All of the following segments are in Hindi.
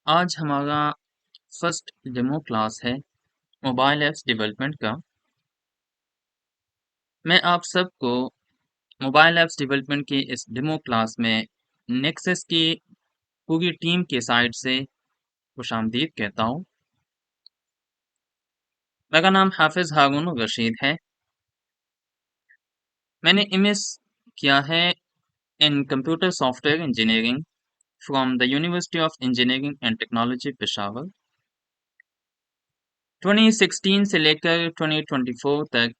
आज हमारा फर्स्ट डेमो क्लास है मोबाइल ऐप्स डेवलपमेंट का। मैं आप सबको मोबाइल ऐप्स डेवलपमेंट की इस डेमो क्लास में नेक्सस की पूरी टीम के साइड से खुशामदीद कहता हूँ। मेरा नाम हाफिज हारून रशीद है। मैंने एमएस किया है इन computer software engineering from the university of engineering and technology Peshawar. 2016 से लेकर 2024 तक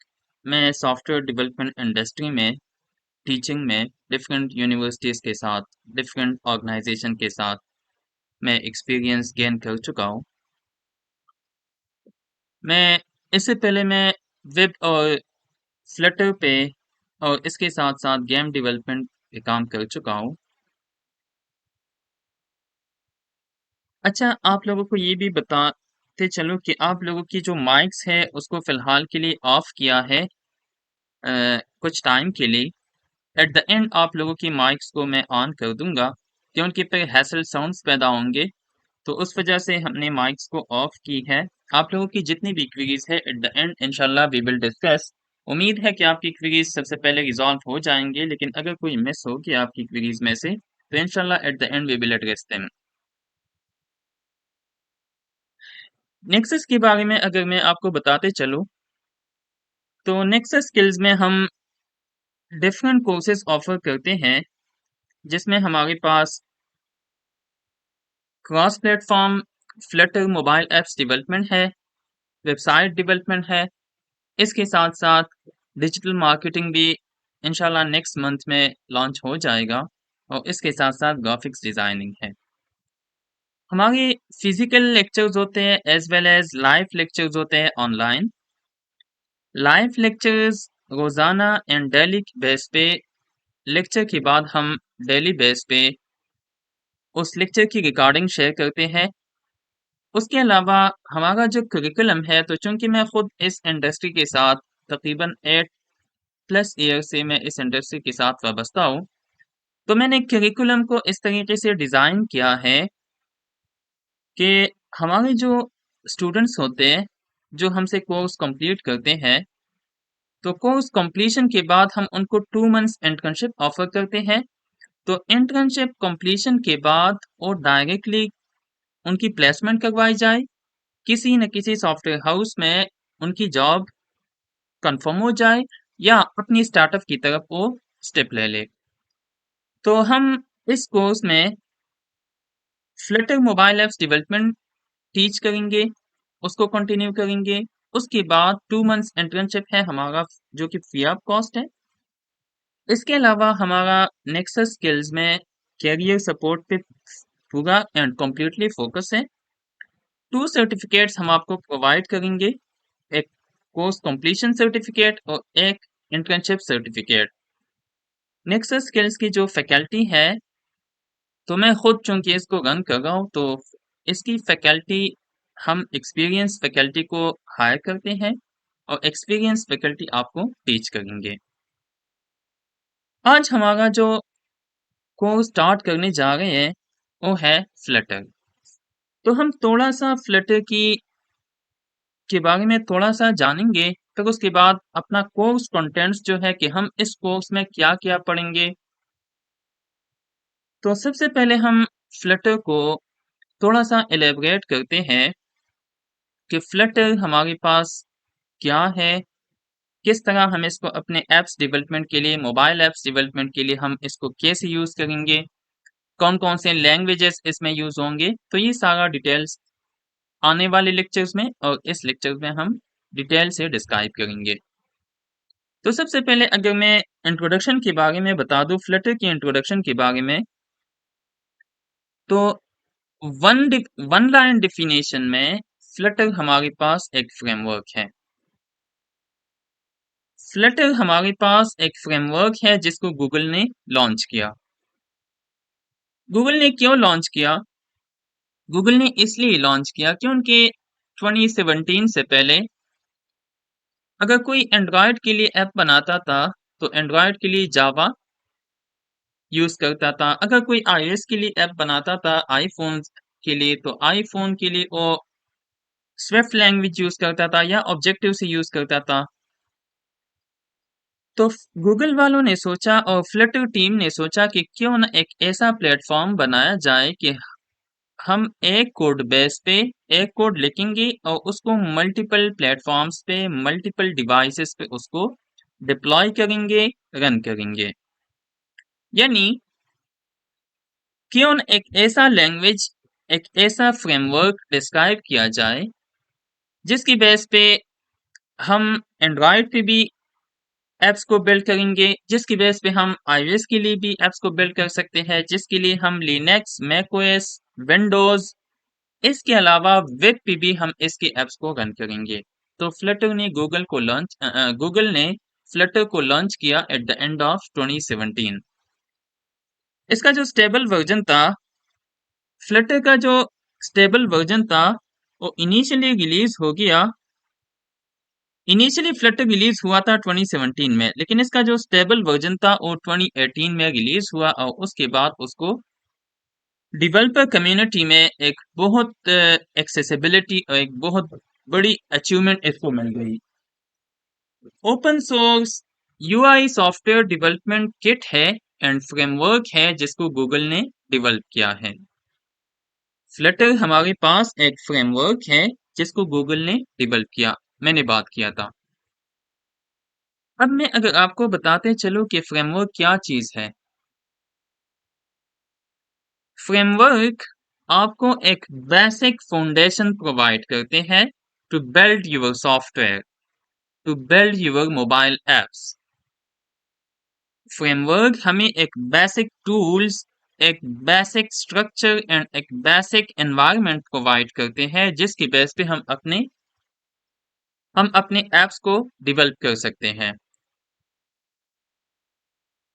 मैं सॉफ्टवेयर डेवलपमेंट इंडस्ट्री में टीचिंग में डिफरेंट यूनिवर्सिटीज़ के साथ, डिफरेंट ऑर्गेनाइजेशन के साथ मैं एक्सपीरियंस गेन कर चुका हूँ। मैं इससे पहले मैं वेब और फ्लटर पे और इसके साथ-साथ गेम डेवलपमेंट पे काम कर चुका हूँ। अच्छा, आप लोगों को ये भी बताते चलूँ कि आप लोगों की जो माइक्स है उसको फ़िलहाल के लिए ऑफ किया है कुछ टाइम के लिए। एट द एंड आप लोगों की माइक्स को मैं ऑन कर दूँगा क्योंकि फिर हैसल साउंड्स पैदा होंगे। तो उस वजह से हमने माइक्स को ऑफ की है। आप लोगों की जितनी भी क्वेरीज है एट द एंड इंशाल्लाह वी विल डिस्कस। उम्मीद है कि आपकी क्वेरीज सबसे पहले रिजॉल्व हो जाएंगे, लेकिन अगर कोई मिस होगी आपकी क्वेरीज में से तो इंशाल्लाह at the end we will address them. नेक्सस के बारे में अगर मैं आपको बताते चलूँ तो नेक्सस स्किल्स में हम डिफरेंट कोर्सेज ऑफर करते हैं, जिसमें हमारे पास cross platform Flutter mobile apps development है, वेबसाइट डेवलपमेंट है। इसके साथ-साथ डिजिटल मार्केटिंग भी इंशाल्लाह नेक्स्ट मंथ में लॉन्च हो जाएगा और इसके साथ-साथ ग्राफिक्स डिज़ाइनिंग है। हमारे फिज़िकल लेक्चर्स होते हैं as well as live lectures होते हैं ऑनलाइन। लाइव लेक्चर्स रोज़ाना एंड डेली बेस पे लेक्चर के बाद हम डेली बेस पे उस लेक्चर की रिकॉर्डिंग शेयर करते हैं। उसके अलावा हमारा जो करिकुलम है, तो चूँकि मैं खुद इस इंडस्ट्री के साथ तकरीबन 8 प्लस ईयर से मैं इस इंडस्ट्री के साथ वाबस्ता हूँ, तो मैंने करिकुलम को इस तरीके से डिज़ाइन किया है कि हमारे जो स्टूडेंट्स होते हैं, जो हमसे कोर्स कंप्लीट करते हैं, तो कोर्स कंप्लीशन के बाद हम उनको 2 मंथ्स इंटर्नशिप ऑफर करते हैं। तो इंटर्नशिप कंप्लीशन के बाद वो डायरेक्टली उनकी प्लेसमेंट करवाई जाए, किसी न किसी सॉफ्टवेयर हाउस में उनकी जॉब कंफर्म हो जाए या अपनी स्टार्टअप की तरफ वो स्टेप ले ले। तो हम इस कोर्स में Flutter mobile apps development teach करेंगे, उसको कंटिन्यू करेंगे। उसके बाद 2 मंथ्स इंटर्नशिप है हमारा, जो कि फ्री ऑफ कॉस्ट है। इसके अलावा हमारा नेक्सस स्किल्स में कैरियर सपोर्ट पे पूरा एंड कंप्लीटली फोकस है। 2 सर्टिफिकेट्स हम आपको प्रोवाइड करेंगे, एक कोर्स कंप्लीशन सर्टिफिकेट और एक इंटर्नशिप सर्टिफिकेट। नेक्सस स्किल्स की जो फैकल्टी है, तो मैं खुद चूंकि इसको रन कर रहा हूँ, तो इसकी फैकल्टी हम एक्सपीरियंस फैकल्टी को हायर करते हैं और एक्सपीरियंस फैकल्टी आपको टीच करेंगे। आज हमारा जो कोर्स स्टार्ट करने जा रहे हैं वो है फ्लटर। तो हम थोड़ा सा फ्लटर की के बारे में थोड़ा सा जानेंगे, फिर उसके बाद अपना कोर्स कंटेंट्स जो है कि हम इस कोर्स में क्या क्या पढ़ेंगे। तो सबसे पहले हम फ्लटर को थोड़ा सा एलेबरेट करते हैं कि फ्लटर हमारे पास क्या है, किस तरह हम इसको अपने ऐप्स डेवलपमेंट के लिए, मोबाइल ऐप्स डेवलपमेंट के लिए हम इसको कैसे यूज़ करेंगे, कौन-कौन से लैंग्वेजेस इसमें यूज़ होंगे। तो ये सारा डिटेल्स आने वाले लेक्चर्स में और इस लेक्चर में हम डिटेल से डिस्क्राइब करेंगे। तो सबसे पहले अगर मैं इंट्रोडक्शन के बारे में बता दूं, फ्लटर की इंट्रोडक्शन के बारे में, तो वन लाइन डेफिनेशन में फ्लटर हमारे पास एक फ्रेमवर्क है। फ्लटर हमारे पास एक फ्रेमवर्क है जिसको गूगल ने लॉन्च किया। गूगल ने क्यों लॉन्च किया? गूगल ने इसलिए लॉन्च किया क्योंकि 2017 से पहले अगर कोई एंड्रॉयड के लिए ऐप बनाता था, तो एंड्रॉयड के लिए जावा यूज करता था। अगर कोई आईओएस के लिए ऐप बनाता था, आईफोन के लिए तो आईफोन के लिए वो स्विफ्ट लैंग्वेज यूज करता था या ऑब्जेक्टिव से यूज करता था। तो गूगल वालों ने सोचा और फ्लटर टीम ने सोचा कि क्यों ना एक ऐसा प्लेटफॉर्म बनाया जाए कि हम एक कोड बेस पे एक कोड लिखेंगे और उसको मल्टीपल प्लेटफॉर्म्स पे मल्टीपल डिवाइसेस पे उसको डिप्लॉय करेंगे, रन करेंगे। यानी क्यों न एक ऐसा लैंग्वेज, एक ऐसा फ्रेमवर्क डिस्क्राइब किया जाए जिसकी बेस पे हम एंड्रॉयड पे भी एप्स को बिल्ड करेंगे, जिसकी बेस पे हम iOS के लिए भी एप्स को बिल्ड कर सकते हैं, जिसके लिए हम लिनक्स, मैकओएस, विंडोज, इसके अलावा वेब पे भी हम इसके एप्स को रन करेंगे। तो फ्लटर ने गूगल ने फ्लटर को लॉन्च किया एट द एंड ऑफ 2017। इसका जो स्टेबल वर्जन था, फ्लटर का जो स्टेबल वर्जन था, वो इनिशियली फ्लटर रिलीज हुआ था 2017 में, लेकिन इसका जो स्टेबल वर्जन था वो 2018 में रिलीज हुआ और उसके बाद उसको डेवलपर कम्युनिटी में एक बहुत एक्सेसिबिलिटी और एक बहुत बड़ी अचीवमेंट इसको मिल गई। Open source UI software development kit है एंड फ्रेमवर्क है जिसको गूगल ने डेवलप किया है। फ्लटर हमारे पास एक फ्रेमवर्क है जिसको गूगल ने डेवलप किया, मैंने बात किया था। अब मैं अगर आपको बताते चलूं कि फ्रेमवर्क क्या चीज है। फ्रेमवर्क आपको एक बेसिक फाउंडेशन प्रोवाइड करते हैं to build your software, to build your mobile apps. Framework हमें एक बेसिक टूल्स, एक बेसिक स्ट्रक्चर एंड एक बेसिक एनवायरनमेंट प्रोवाइड करते हैं जिसकी बेस पे हम अपने एप्स को डेवलप कर सकते हैं।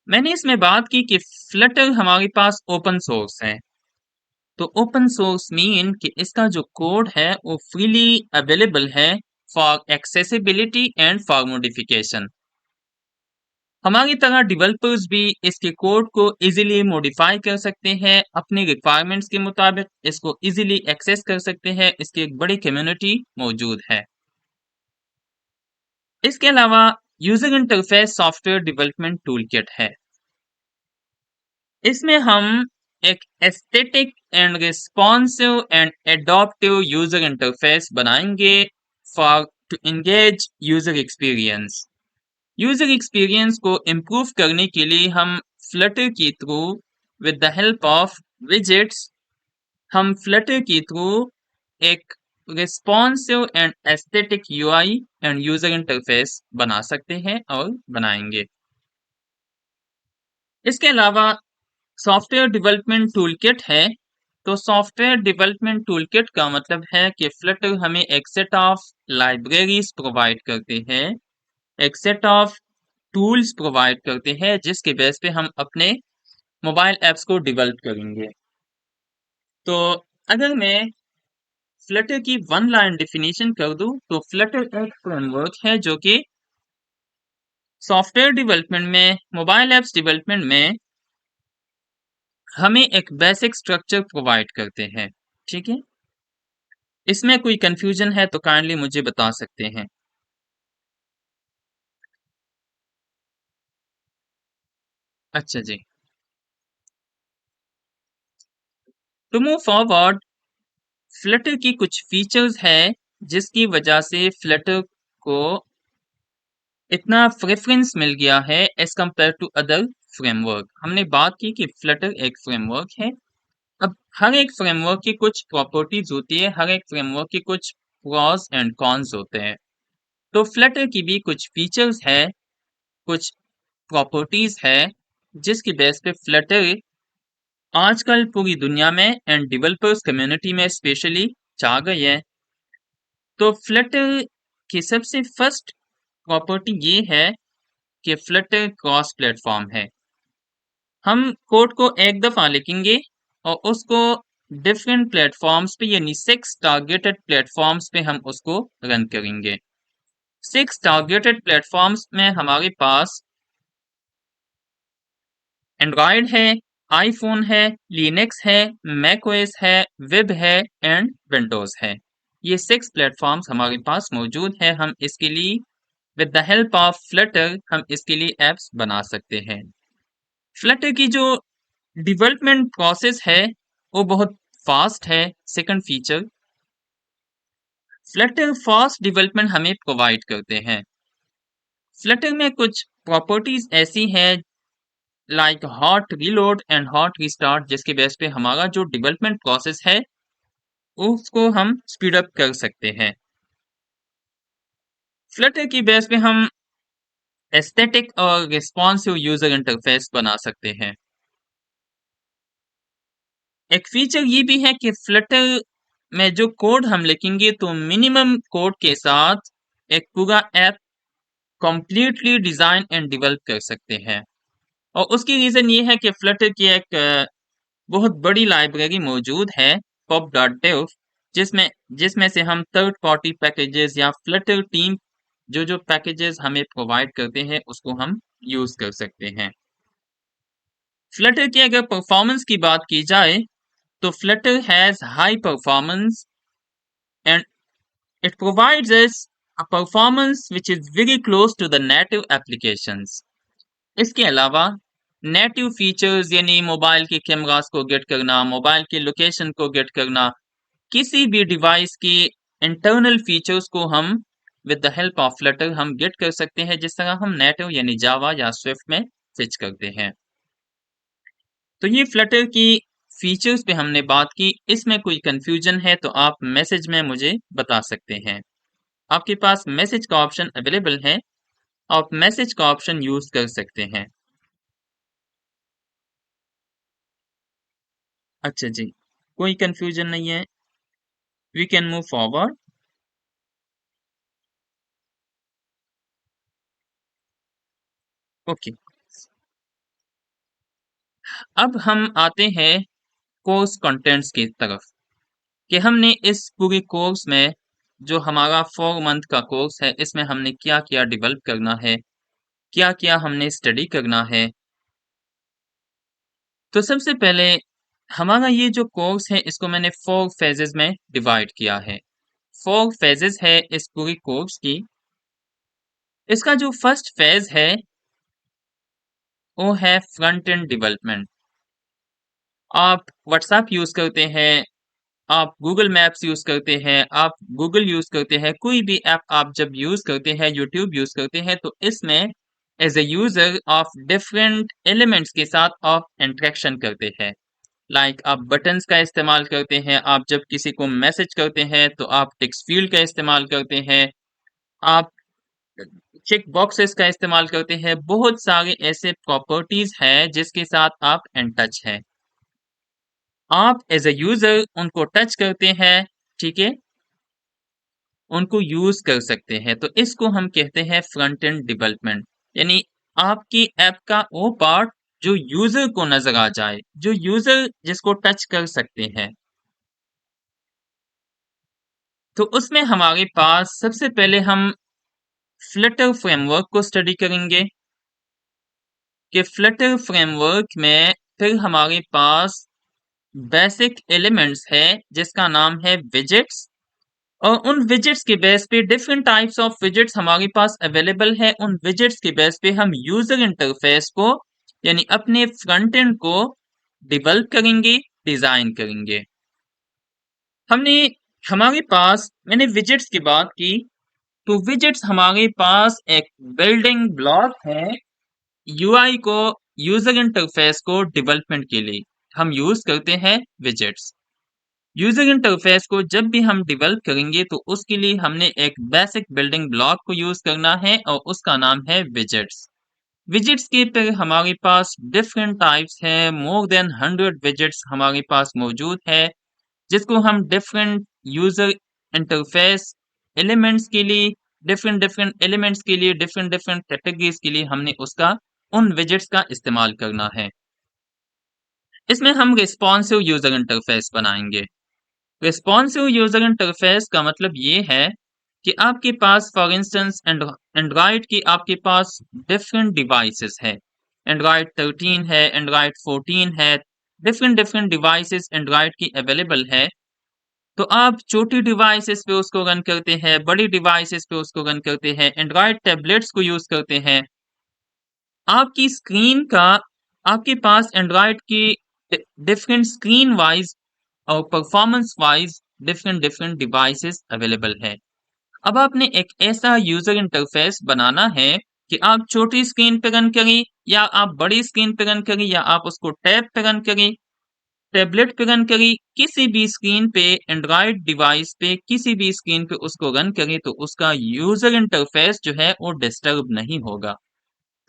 मैंने इसमें बात की कि फ्लटर हमारे पास ओपन सोर्स है। तो ओपन सोर्स मीन कि इसका जो कोड है वो फ्रीली अवेलेबल है for accessibility and for modification. हमारी तरह डेवलपर्स भी इसके कोड को इजीली मॉडिफाई कर सकते हैं, अपनी रिक्वायरमेंट्स के मुताबिक इसको इजीली एक्सेस कर सकते हैं। इसकी एक बड़ी कम्युनिटी मौजूद है। इसके अलावा user interface software development toolkit है। इसमें हम एक aesthetic and responsive and adaptive user interface बनाएंगे for to engage user experience. User experience को इम्प्रूव करने के लिए हम फ्लटर के through with the help of widgets, हम फ्लटर के थ्रू एक responsive and aesthetic UI and user interface बना सकते हैं और बनाएंगे। इसके अलावा सॉफ्टवेयर डेवलपमेंट टूलकिट है। तो सॉफ्टवेयर डेवलपमेंट टूलकिट का मतलब है कि फ्लटर हमें एक सेट ऑफ लाइब्रेरीज प्रोवाइड करते हैं, एक सेट ऑफ टूल्स प्रोवाइड करते हैं जिसके बेस पे हम अपने मोबाइल एप्स को डेवलप करेंगे। तो अगर मैं फ्लटर की वन लाइन डेफिनेशन कर दूं तो फ्लटर एक फ्रेमवर्क है जो कि सॉफ्टवेयर डेवलपमेंट में, मोबाइल एप्स डेवलपमेंट में हमें एक बेसिक स्ट्रक्चर प्रोवाइड करते हैं। ठीक है, इसमें कोई कंफ्यूजन है तो काइंडली मुझे बता सकते हैं। अच्छा जी, टू मूव फॉरवर्ड, फ्लटर की कुछ फीचर्स है जिसकी वजह से फ्लटर को इतना प्रेफरेंस मिल गया है as compare to other framework. हमने बात की कि फ्लटर एक फ्रेमवर्क है। अब हर एक फ्रेमवर्क की कुछ प्रॉपर्टीज होती है, हर एक फ्रेमवर्क की कुछ प्रॉस एंड कॉन्स होते हैं। तो फ्लटर की भी कुछ फीचर्स है, कुछ प्रॉपर्टीज है जिसकी बेस पे फ्लटर आजकल पूरी दुनिया में एंड डेवलपर्स कम्युनिटी में स्पेशली छा गई है। तो फ्लटर की सबसे फर्स्ट प्रॉपर्टी ये है कि फ्लटर क्रॉस प्लेटफॉर्म है। हम कोड को एक दफा लिखेंगे और उसको डिफरेंट प्लेटफॉर्म्स पे यानी 6 टारगेटेड प्लेटफॉर्म्स पे हम उसको रन करेंगे। 6 टारगेटेड प्लेटफॉर्म्स में हमारे पास एंड्रॉयड है, आईफोन है, लिनक्स है, मैकओएस है, वेब है एंड विंडोज है। ये 6 प्लेटफॉर्म्स हमारे पास मौजूद है। हम इसके लिए with the help of Flutter हम इसके लिए एप्स बना सकते हैं। फ्लटर की जो डेवलपमेंट प्रोसेस है वो बहुत फास्ट है। Second feature, Flutter fast development हमें प्रोवाइड करते हैं। फ्लटर में कुछ प्रॉपर्टीज ऐसी हैं like hot reload and hot restart, जिसके बेस पे हमारा जो डेवलपमेंट प्रोसेस है उसको हम स्पीड अप कर सकते हैं। फ्लटर की बेस पे हम एस्थेटिक और रिस्पॉन्सिव यूजर इंटरफेस बना सकते हैं। एक फीचर ये भी है कि फ्लटर में जो कोड हम लिखेंगे तो मिनिमम कोड के साथ एक पूरा app completely design and develop कर सकते हैं। और उसकी रीजन ये है कि फ्लटर की एक बहुत बड़ी लाइब्रेरी मौजूद है pub.dev, जिसमें जिसमें से हम थर्ड पार्टी पैकेजेस या फ्लटर टीम जो पैकेजेस हमें प्रोवाइड करते हैं उसको हम यूज कर सकते हैं। फ्लटर की अगर परफॉर्मेंस की बात की जाए तो Flutter has high performance and it provides us a performance which is very close to the native applications। इसके अलावा नेटिव फीचर्स यानी मोबाइल के कैमरास को गेट करना, मोबाइल की लोकेशन को गेट करना, किसी भी डिवाइस की इंटरनल फीचर्स को हम with the help of Flutter हम गेट कर सकते हैं, जिस तरह हम नेटिव यानी जावा या स्विफ्ट में स्विच करते हैं। तो ये फ्लटर की फीचर्स पे हमने बात की। इसमें कोई कंफ्यूजन है तो आप मैसेज में मुझे बता सकते हैं। आपके पास मैसेज का ऑप्शन अवेलेबल है, आप मैसेज का ऑप्शन यूज कर सकते हैं। अच्छा जी, कोई कंफ्यूजन नहीं है, we can move forward. Okay, अब हम आते हैं कोर्स कंटेंट्स की तरफ कि हमने इस पूरी कोर्स में जो हमारा 4 मंथ का कोर्स है इसमें हमने क्या क्या डेवलप करना है, क्या क्या हमने स्टडी करना है। तो सबसे पहले हमारा ये जो कोर्स है इसको मैंने 4 फेजेस में डिवाइड किया है। 4 फेजेस है इस पूरी कोर्स की। इसका जो फर्स्ट फेज है वो है फ्रंट एंड डेवलपमेंट। आप व्हाट्सएप यूज करते हैं, आप गूगल मैप्स यूज करते हैं, आप गूगल यूज करते हैं, कोई भी ऐप आप जब यूज करते हैं, यूट्यूब यूज करते हैं, तो इसमें as a user of different elements के साथ आप इंटरेक्शन करते हैं। लाइक आप बटन्स का इस्तेमाल करते हैं, आप जब किसी को मैसेज करते हैं तो आप टेक्स्ट फील्ड का इस्तेमाल करते हैं, आप चेक बॉक्सेस का इस्तेमाल करते हैं। बहुत सारे ऐसे प्रॉपर्टीज हैं जिसके साथ आप इन टच हैं। आप एज ए यूजर उनको टच करते हैं, ठीक है, उनको यूज कर सकते हैं। तो इसको हम कहते हैं फ्रंट एंड डेवलपमेंट, यानी आपकी ऐप का वो पार्ट जो यूजर को नजर आ जाए, जो यूजर जिसको टच कर सकते हैं। तो उसमें हमारे पास सबसे पहले हम फ्लटर फ्रेमवर्क को स्टडी करेंगे कि फ्लटर फ्रेमवर्क में फिर हमारे पास बेसिक एलिमेंट्स है जिसका नाम है विजेट्स। और उन विजेट्स के बेस पे डिफरेंट टाइप्स ऑफ विजेट्स हमारे पास अवेलेबल है। उन विजेट्स के बेस पे हम यूजर इंटरफेस को यानी अपने फ्रंट एंड को डेवलप करेंगे, डिजाइन करेंगे। हमने हमारे पास मैंने विजेट्स की बात की तो विजेट्स हमारे पास एक बिल्डिंग ब्लॉक है यूआई को, यूजर इंटरफेस को डेवलपमेंट के लिए हम यूज करते हैं विजेट्स। यूजर इंटरफेस को जब भी हम डेवलप करेंगे तो उसके लिए हमने एक बेसिक बिल्डिंग ब्लॉक को यूज करना है और उसका नाम है विजेट्स। विजेट्स के पर हमारे पास डिफरेंट टाइप्स हैं, मोर देन 100 विजेट्स हमारे पास मौजूद है, जिसको हम डिफरेंट यूजर इंटरफेस एलिमेंट्स के लिए, डिफरेंट डिफरेंट एलिमेंट्स के लिए, डिफरेंट डिफरेंट कैटेगरीज के लिए हमने उसका उन विजेट्स का इस्तेमाल करना है। इसमें हम रिस्पॉन्सिव यूजर इंटरफेस बनाएंगे। रिस्पॉन्सिव यूजर इंटरफेस का मतलब ये है कि आपके पास फॉर इंस्टेंस एंड्रॉइड की आपके पास डिफरेंट डिवाइसेस है। एंड्रॉयड 13 है, एंड्रॉयड 14 है, डिफरेंट डिफरेंट डिवाइसेस एंड्रॉयड की अवेलेबल है। तो आप छोटी डिवाइसेस पे उसको रन करते हैं, बड़ी डिवाइसेस पे उसको रन करते हैं, एंड्रॉयड टैबलेट्स को यूज करते हैं। आपकी स्क्रीन का आपके पास एंड्रॉयड की डिफरेंट स्क्रीन वाइज और performance wise different different devices available है। अब आपने एक ऐसा यूजर इंटरफेस बनाना है कि आप छोटी स्क्रीन पे रन करें या आप बड़ी स्क्रीन पे रन करें या आप उसको टैब पे रन करें, टैबलेट पे रन करें, किसी भी स्क्रीन पे, एंड्रॉयड डिवाइस पे किसी भी स्क्रीन पे उसको रन करें तो उसका यूजर इंटरफेस जो है वो डिस्टर्ब नहीं होगा।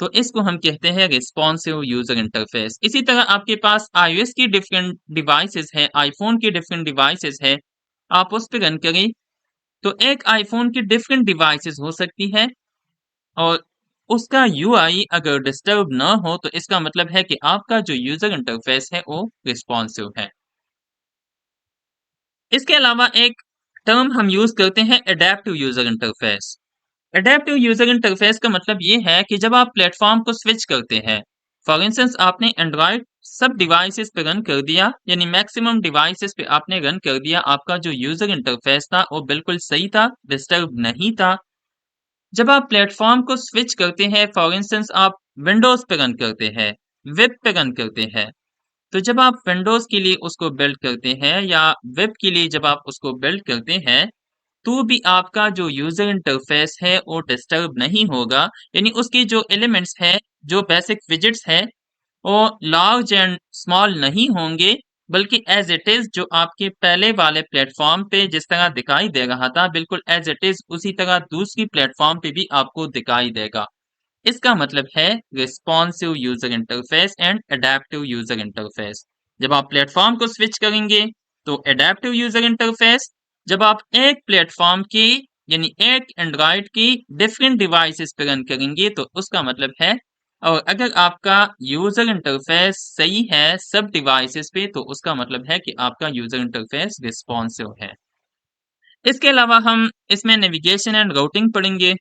तो इसको हम कहते हैं रिस्पॉन्सिव यूजर इंटरफेस। इसी तरह आपके पास iOS की डिफरेंट डिवाइसेस है, आईफोन की डिफरेंट डिवाइसेस है, आप उस पे रन करें तो एक आईफोन की डिफरेंट डिवाइसेस हो सकती है और उसका यूआई अगर डिस्टर्ब ना हो तो इसका मतलब है कि आपका जो यूजर इंटरफेस है वो रिस्पॉन्सिव है। इसके अलावा एक टर्म हम यूज करते हैं adaptive user interface. Adaptive user interface का मतलब ये है कि जब आप प्लेटफॉर्म को स्विच करते हैं, फॉर इंस्टेंस आपने एंड्रॉयड सब डिवाइसेस पे रन कर दिया, यानी मैक्सिमम डिवाइसेस पे आपने रन कर दिया, आपका जो यूजर इंटरफेस था वो बिल्कुल सही था, डिस्टर्ब नहीं था। जब आप प्लेटफॉर्म को स्विच करते हैं, फॉर इंस्टेंस आप विंडोज पे रन करते हैं, वेब पे रन करते हैं, तो जब आप विंडोज के लिए उसको बिल्ड करते हैं या वेब के लिए जब आप उसको बिल्ड करते हैं तो भी आपका जो यूजर इंटरफेस है वो डिस्टर्ब नहीं होगा। यानी उसके जो एलिमेंट्स हैं, जो बेसिक विजेट्स हैं, वो लार्ज एंड स्मॉल नहीं होंगे, बल्कि एज इट इज जो आपके पहले वाले प्लेटफॉर्म पे जिस तरह दिखाई दे रहा था, बिल्कुल एज इट इज उसी तरह दूसरी प्लेटफॉर्म पे भी आपको दिखाई देगा। इसका मतलब है responsive user interface and adaptive user interface. जब आप प्लेटफॉर्म को स्विच करेंगे तो एडेप्टिव यूजर इंटरफेस, जब आप एक प्लेटफॉर्म की यानी एक एंड्रॉयड की डिफरेंट डिवाइसेस पे रन करेंगे तो उसका मतलब है, और अगर आपका यूजर इंटरफेस सही है सब डिवाइसेस पे तो उसका मतलब है कि आपका यूजर इंटरफेस रिस्पॉन्सिव है। इसके अलावा हम इसमें नेविगेशन एंड राउटिंग पढ़ेंगे।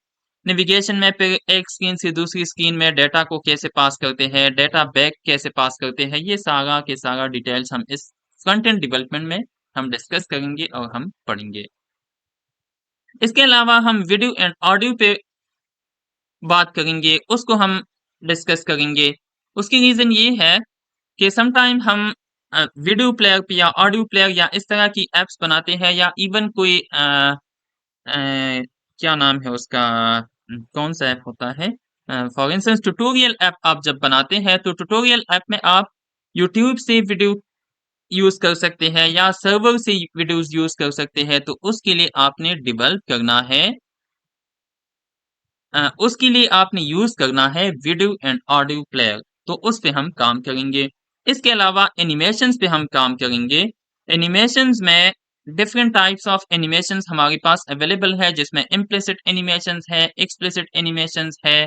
नेविगेशन में फिर एक स्क्रीन से दूसरी स्क्रीन में डेटा को कैसे पास करते हैं, डेटा बैक कैसे पास करते हैं, ये सारा के सारा डिटेल्स हम इस फ्रंट एंड डेवलपमेंट में हम डिस्कस करेंगे और हम पढ़ेंगे। इसके अलावा हम वीडियो एंड ऑडियो पे बात करेंगे, उसको हम डिस्कस करेंगे। उसकी रीजन ये है कि समटाइम हम वीडियो प्लेयर पे या ऑडियो प्लेयर या इस तरह की एप्स बनाते हैं या इवन कोई क्या नाम है उसका, कौन सा ऐप होता है, फॉर इंस्टेंस ट्यूटोरियल ऐप आप जब बनाते हैं तो ट्यूटोरियल ऐप में आप यूट्यूब से वीडियो यूज कर सकते हैं या सर्वर से वीडियोस यूज कर सकते हैं, तो उसके लिए आपने डेवलप करना है, उसके लिए आपने यूज करना है वीडियो एंड ऑडियो प्लेयर, तो उस पे हम काम करेंगे। इसके अलावा एनिमेशंस पे हम काम करेंगे। एनिमेशंस में डिफरेंट टाइप्स ऑफ एनिमेशंस हमारे पास अवेलेबल है, जिसमें इम्प्लिसिट एनिमेशंस है, एक्सप्लिसिट एनिमेशंस है,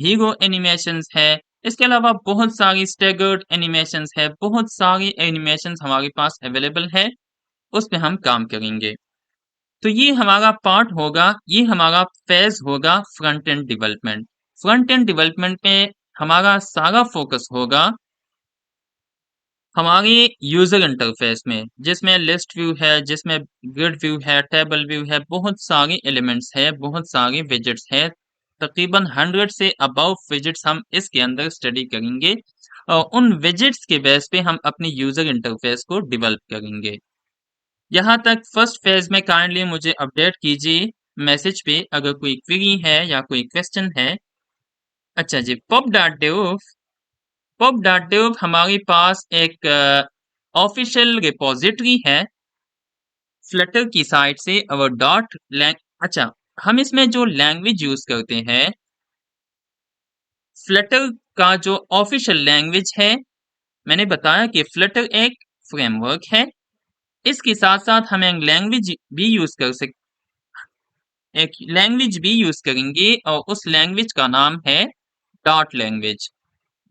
हीरो एनिमेशंस है। इसके अलावा बहुत सारी स्टेगर्ड एनिमेशंस है, बहुत सारी एनिमेशंस हमारे पास अवेलेबल है, उस पे हम काम करेंगे। तो ये हमारा पार्ट होगा, ये हमारा फेज होगा front end development. Front end development में हमारा सारा फोकस होगा हमारे यूजर इंटरफेस में, जिसमें लिस्ट व्यू है, जिसमें ग्रिड व्यू है, टेबल व्यू है, बहुत सारे एलिमेंट्स है, बहुत सारे विजेट्स है, तकरीबन 100 से अबव विजेट्स हम इसके अंदर स्टडी करेंगे और उन विजेट्स के बेस पे हम अपने यूजर इंटरफेस को डेवलप करेंगे। यहाँ तक फर्स्ट फेज में काइंडली मुझे अपडेट कीजिए मैसेज पे अगर कोई क्वेरी है या कोई क्वेश्चन है। अच्छा जी, pub.dev हमारे पास एक ऑफिशियल रिपोजिटरी है फ्लटर की साइड से, और डॉट लैंग अच्छा, हम इसमें जो लैंग्वेज यूज करते हैं, फ्लटर का जो ऑफिशियल लैंग्वेज है, मैंने बताया कि फ्लटर एक फ्रेमवर्क है, इसके साथ साथ हम एक लैंग्वेज भी यूज करेंगे और उस लैंग्वेज का नाम है डॉट लैंग्वेज।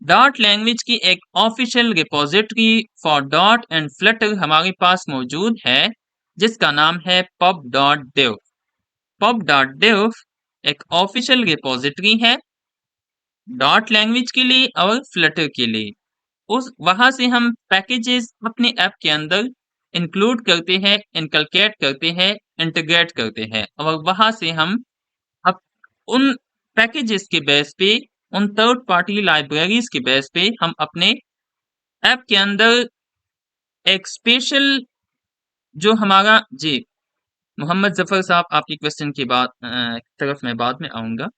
डॉट लैंग्वेज की एक official repository for dot and Flutter हमारे पास मौजूद है, जिसका नाम है pub.dev। pub.dev एक ऑफिशियल रिपोजिटरी है डॉट लैंग्वेज के लिए और फ्लटर के लिए। उस वहां से हम पैकेजेस अपने ऐप के अंदर इंक्लूड करते हैं, इनकलकेट करते हैं, इंटीग्रेट करते हैं, और वहां से हम अब उन पैकेजेस के बेस पे, उन थर्ड पार्टी लाइब्रेरीज के बेस पे हम अपने ऐप के अंदर एक स्पेशल जो हमारा जी मोहम्मद जफर साहब, आपकी क्वेश्चन की बात तरफ मैं बाद में आऊंगा।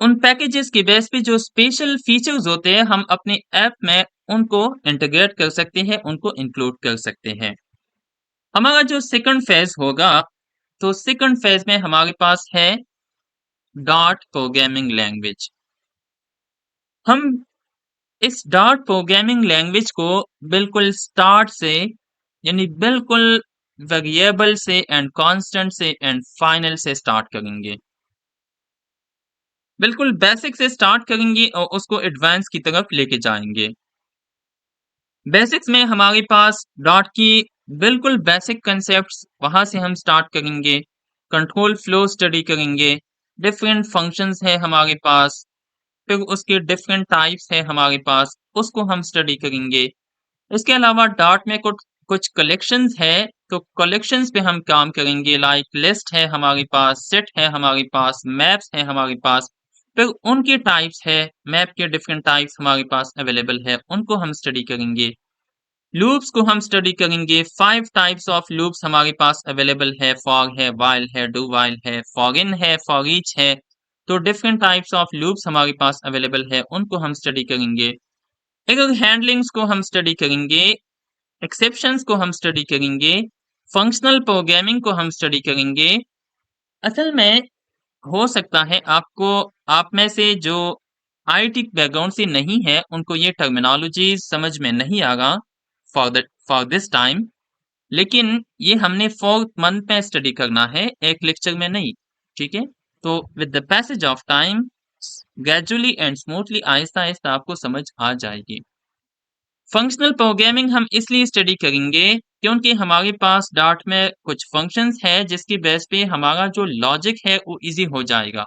उन पैकेजेस के बेस पे जो स्पेशल फीचर्स होते हैं हम अपने ऐप में उनको इंटीग्रेट कर सकते हैं, उनको इंक्लूड कर सकते हैं। हमारा जो सेकंड फेज होगा, तो सेकंड फेज में हमारे पास है डॉट प्रोग्रामिंग लैंग्वेज। हम इस डॉट प्रोग्रामिंग लैंग्वेज को बिल्कुल स्टार्ट से, यानी बिल्कुल वेरिएबल से एंड कांस्टेंट से एंड फाइनल से स्टार्ट करेंगे। बिल्कुल बेसिक से स्टार्ट करेंगे और उसको एडवांस की तरफ लेके जाएंगे। बेसिक्स में हमारे पास डॉट की बिल्कुल बेसिक कंसेप्ट्स, वहां से हम स्टार्ट करेंगे। कंट्रोल फ्लो स्टडी करेंगे, डिफरेंट फंक्शंस है हमारे पास, फिर उसके डिफरेंट टाइप्स है हमारे पास, उसको हम स्टडी करेंगे। इसके अलावा डॉट में कुछ कुछ कलेक्शंस है, तो कलेक्शंस पे हम काम करेंगे। लाइक लिस्ट है हमारे पास, सेट है हमारे पास, मैप्स है हमारे पास, फिर उनके टाइप्स है, मैप के डिफरेंट टाइप्स हमारे पास अवेलेबल है, उनको हम स्टडी करेंगे। लूप्स को हम स्टडी करेंगे। 5 टाइप्स ऑफ लूप्स हमारे पास अवेलेबल है, फॉर है, वाइल है, डू वाइल है, फॉर इन है, फॉर ईच है। तो डिफरेंट टाइप्स ऑफ लूप्स हमारे पास अवेलेबल है, उनको हम स्टडी करेंगे। एरर हैंडलिंग्स को हम स्टडी करेंगे, एक्सेप्शंस को हम स्टडी करेंगे, फंक्शनल प्रोग्रामिंग को हम स्टडी करेंगे। असल में हो सकता है आपको, आप में से जो आईटी बैकग्राउंड से नहीं है उनको ये टर्मिनोलॉजी समझ में नहीं आगा फॉर दिस टाइम, लेकिन ये हमने 4th मंथ में स्टडी करना है, एक लेक्चर में नहीं। ठीक है, तो with the passage of time gradually and smoothly, Aahista Aahista आपको समझ आ जाएगी। फंक्शनल प्रोग्रामिंग हम इसलिए स्टडी करेंगे क्योंकि हमारे पास डॉट में कुछ फंक्शंस है जिसकी बेस पे हमारा जो लॉजिक है वो इजी हो जाएगा।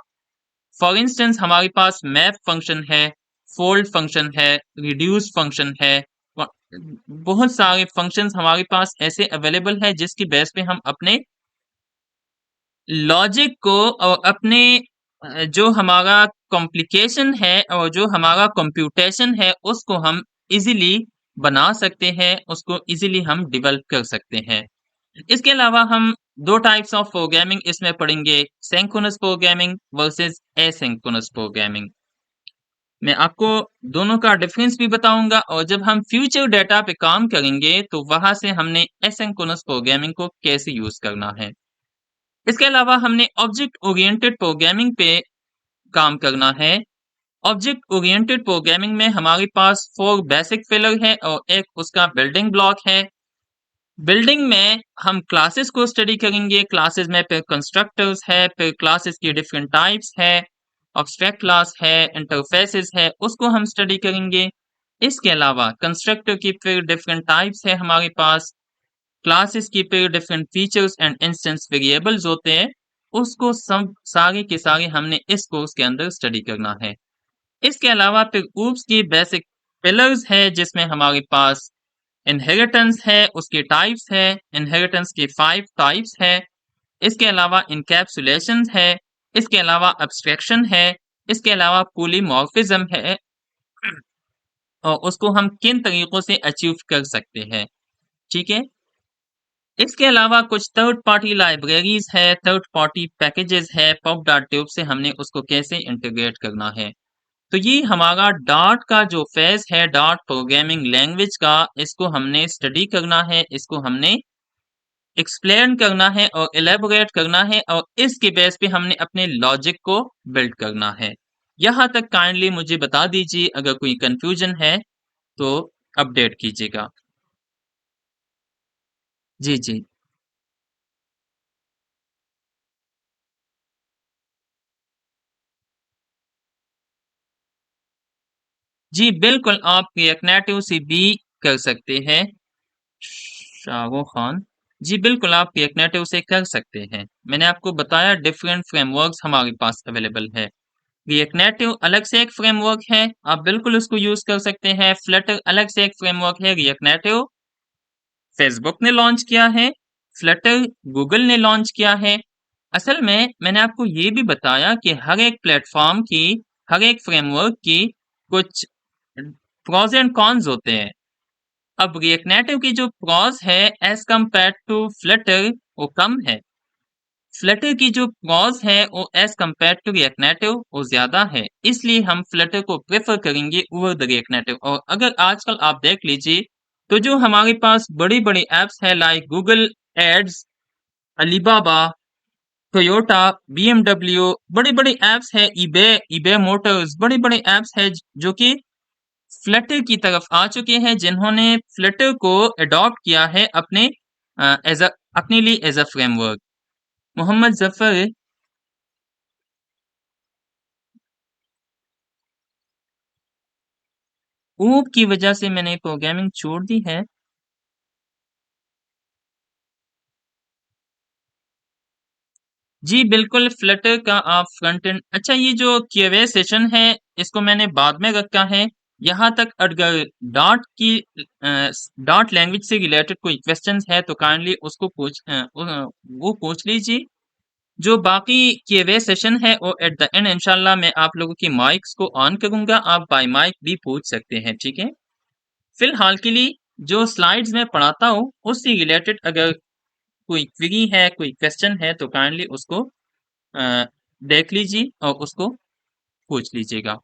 फॉर इंस्टेंस हमारे पास मैप फंक्शन है, फोल्ड फंक्शन है, रिड्यूस फंक्शन है, बहुत सारे फंक्शंस हमारे पास ऐसे अवेलेबल है जिसकी बेस पे हम अपने लॉजिक को और अपने जो हमारा कॉम्प्लिकेशन है और जो हमारा कंप्यूटेशन है उसको हम इजीली बना सकते हैं, उसको इजीली हम डेवलप कर सकते हैं। इसके अलावा हम दो टाइप्स ऑफ प्रोग्रामिंग इसमें पढ़ेंगे, synchronous programming versus asynchronous programming. मैं आपको दोनों का डिफरेंस भी बताऊंगा, और जब हम फ्यूचर डेटा पे काम करेंगे तो वहां से हमने एसिंक्रोनस प्रोग्रामिंग को कैसे यूज करना है। इसके अलावा हमने ऑब्जेक्ट ओरिएंटेड प्रोग्रामिंग पे काम करना है। ऑब्जेक्ट ओरिएंटेड प्रोग्रामिंग में हमारे पास 4 बेसिक फिलर है और एक उसका बिल्डिंग ब्लॉक है। बिल्डिंग में हम क्लासेस को स्टडी करेंगे, क्लासेस में फिर कंस्ट्रक्टर्स है, फिर क्लासेस की डिफरेंट टाइप्स है, ऑब्स्ट्रैक्ट क्लास है, इंटरफेसेस है, उसको हम स्टडी करेंगे। इसके अलावा कंस्ट्रक्टर की फिर डिफरेंट टाइप्स है हमारे पास, क्लासेस की फिर different features and instance variables होते हैं, उसको सब सारे के सारे हमने इस कोर्स के अंदर स्टडी करना है। इसके अलावा फिर ऊप्स की बेसिक पिलर्स है जिसमें हमारे पास इनहेरिटेंस है, उसके टाइप्स है, इनहेरिटेंस के 5 टाइप्स है। इसके अलावा इनकैप्सुलेशन है, इसके अलावा अब्स्ट्रैक्शन है, इसके अलावा पॉलीमॉर्फिज्म है, और उसको हम किन तरीकों से अचीव कर सकते हैं। ठीक है, इसके अलावा कुछ थर्ड पार्टी लाइब्रेरीज है, थर्ड पार्टी पैकेजेस है, pub.tube से हमने उसको कैसे इंटीग्रेट करना है। तो ये हमारा डॉट का जो फेज है, डॉट प्रोग्रामिंग लैंग्वेज का, इसको हमने स्टडी करना है, इसको हमने एक्सप्लेन करना है और एलेबोरेट करना है, और इसके बेस पे हमने अपने लॉजिक को बिल्ड करना है। यहाँ तक काइंडली मुझे बता दीजिए, अगर कोई कंफ्यूजन है तो अपडेट कीजिएगा। जी जी जी, बिल्कुल आप रिएक्ट नेटिव से भी कर सकते हैं। शाहरुख खान, जी बिल्कुल आप रिएक्ट नेटिव से कर सकते हैं। मैंने आपको बताया डिफरेंट फ्रेमवर्क्स हमारे पास अवेलेबल है। रिएक्ट नेटिव अलग से एक फ्रेमवर्क है, आप बिल्कुल उसको यूज कर सकते हैं। फ्लटर अलग से एक फ्रेमवर्क है। रिएक्ट नेटिव फेसबुक ने लॉन्च किया है, फ्लटर गूगल ने लॉन्च किया है। असल में मैंने आपको ये भी बताया कि हर एक प्लेटफॉर्म की, हर एक फ्रेमवर्क की कुछ प्रोज एंड कॉन्स होते हैं। अब रिएक्ट नेटिव की जो प्रोज है एज कम्पेयर टू फ्लटर वो कम है। फ्लटर की जो प्रोज है वो as compare to React Native वो ज्यादा है, इसलिए हम फ्लटर को प्रेफर करेंगे ओवर द रिएक्ट नेटिव। और अगर आजकल आप देख लीजिए तो जो हमारे पास बड़ी बड़ी एप्स है like Google ads, Alibaba, Toyota, BMW, बड़ी बड़ी एप्स है, ईबे, ईबे मोटर्स, बड़ी बड़ी एप्स है जो कि फ्लटर की तरफ आ चुके हैं, जिन्होंने फ्लटर को अडॉप्ट किया है अपने एज अ अपने लिए as a framework. Mohammad Zafar, ऊब की वजह से मैंने प्रोग्रामिंग छोड़ दी है। जी बिल्कुल, फ्लटर का आप फ्रंट एंड, अच्छा ये जो क्यूए सेशन है इसको मैंने बाद में रखा है। यहाँ तक अगर डॉट लैंग्वेज से रिलेटेड कोई क्वेश्चंस है तो काइंडली उसको वो पूछ लीजिए। जो बाकी क्यूए सेशन है वो एट द एंड इंशाल्लाह मैं आप लोगों की माइक्स को ऑन करूंगा, आप बाय माइक भी पूछ सकते हैं, ठीक है। फिलहाल के लिए जो स्लाइड्स में पढ़ाता हूँ उससे रिलेटेड अगर कोई क्वेरी है, कोई क्वेश्चन है तो काइंडली उसको अ, देख लीजिए और उसको पूछ लीजिएगा।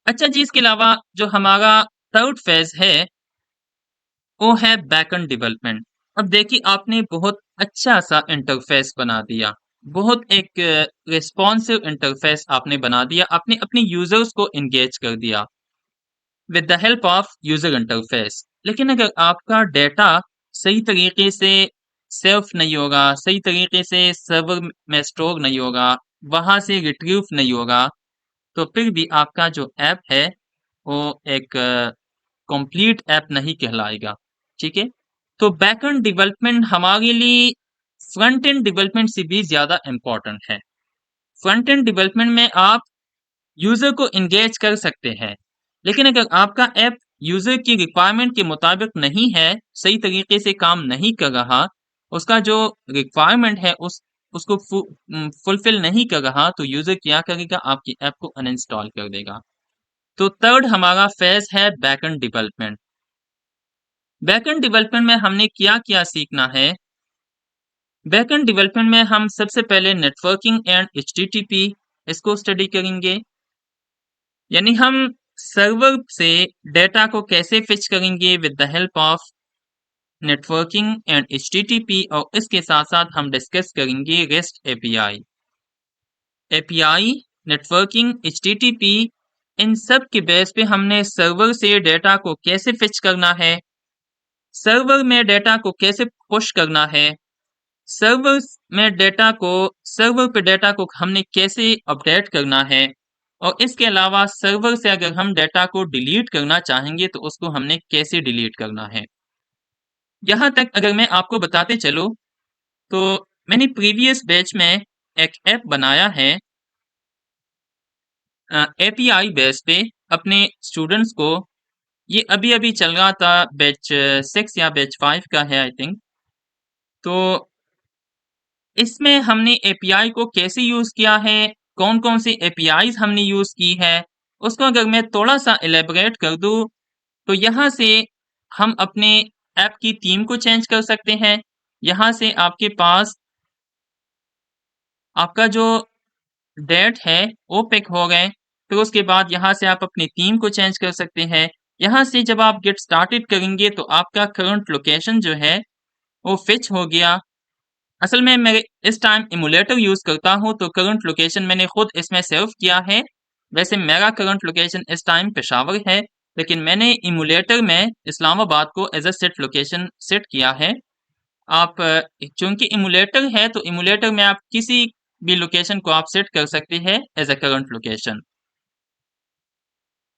अच्छा जी, इसके अलावा जो हमारा थर्ड फेज है वो है बैकएंड डेवलपमेंट। अब देखिए आपने बहुत अच्छा सा इंटरफेस बना दिया, बहुत एक रिस्पॉन्सिव इंटरफेस आपने बना दिया, आपने अपने यूजर्स को एंगेज कर दिया with the help of user interface. लेकिन अगर आपका डेटा सही तरीके से सेव नहीं होगा, सही तरीके से सर्वर में स्टोर नहीं होगा, वहां से रिट्रीव नहीं होगा, तो फिर भी आपका जो ऐप है वो एक कंप्लीट ऐप नहीं कहलाएगा, ठीक है। तो बैकएंड डेवलपमेंट हमारे लिए फ्रंट एंड डेवलपमेंट से भी ज्यादा इंपॉर्टेंट है। फ्रंट एंड डेवलपमेंट में आप यूजर को एंगेज कर सकते हैं, लेकिन अगर आपका ऐप यूजर की रिक्वायरमेंट के मुताबिक नहीं है, सही तरीके से काम नहीं कर रहा, उसका जो रिक्वायरमेंट है उसको फुलफिल नहीं कर रहा, तो यूजर क्या करेगा, आपकी ऐप को अनइंस्टॉल कर देगा। तो थर्ड हमारा फेज है बैकएंड डेवलपमेंट। बैकएंड डेवलपमेंट में हमने क्या क्या सीखना है। बैकएंड डेवलपमेंट में हम सबसे पहले नेटवर्किंग एंड एचटीटीपी इसको स्टडी करेंगे, यानी हम सर्वर से डेटा को कैसे फिच करेंगे with the help of networking and HTTP, और इसके साथ साथ हम डिस्कस करेंगे REST API. API, networking, HTTP, इन सब के बेस पे हमने सर्वर से डेटा को कैसे फिच करना है, सर्वर में डेटा को कैसे पुश करना है, सर्वर में डेटा को, सर्वर पे डेटा को हमने कैसे अपडेट करना है, और इसके अलावा सर्वर से अगर हम डेटा को डिलीट करना चाहेंगे तो उसको हमने कैसे डिलीट करना है। यहाँ तक अगर मैं आपको बताते चलूँ तो मैंने प्रीवियस बैच में एक ऐप बनाया है एपीआई बेस पे अपने स्टूडेंट्स को। ये अभी अभी चल रहा था, बैच 6 या बैच 5 का है आई थिंक। तो इसमें हमने एपीआई को कैसे यूज किया है, कौन कौन सी एपीआईज हमने यूज की है, उसको अगर मैं थोड़ा सा एलेबरेट कर दूं तो यहाँ से हम अपने ऐप की थीम को चेंज कर सकते हैं। यहाँ से आपके पास आपका जो डेट है वो पिक हो गए, फिर उसके बाद यहाँ से आप अपनी थीम को चेंज कर सकते हैं। यहाँ से जब आप गेट स्टार्टेड करेंगे तो आपका करंट लोकेशन जो है वो फिच हो गया। असल में मैं इस टाइम इमुलेटर यूज करता हूँ तो करंट लोकेशन मैंने खुद इसमें सेव किया है। वैसे मेरा करंट लोकेशन इस टाइम पेशावर है, लेकिन मैंने इमुलेटर में इस्लामाबाद को as a set location set किया है। आप चूंकि इमुलेटर है तो इमुलेटर में आप किसी भी लोकेशन को आप सेट कर सकते हैं एज अ करंट लोकेशन।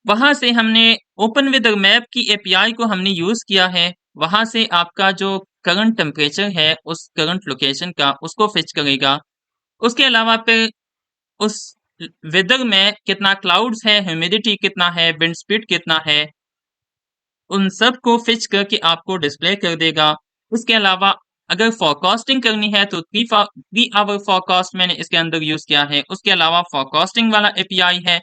वहां से हमने ओपन विद मैप की एपीआई को हमने यूज किया है। वहां से आपका जो करंट टेम्परेचर है उस करंट लोकेशन का उसको फिच करेगा। उसके अलावा फिर उस वेदर में कितना क्लाउड्स है, ह्यूमिडिटी कितना है, विंड स्पीड कितना है, उन सब को फिच करके आपको डिस्प्ले कर देगा। उसके अलावा अगर फोरकास्टिंग करनी है तो 3 आवर फोरकास्ट मैंने इसके अंदर यूज किया है। उसके अलावा फोरकास्टिंग वाला एपीआई है।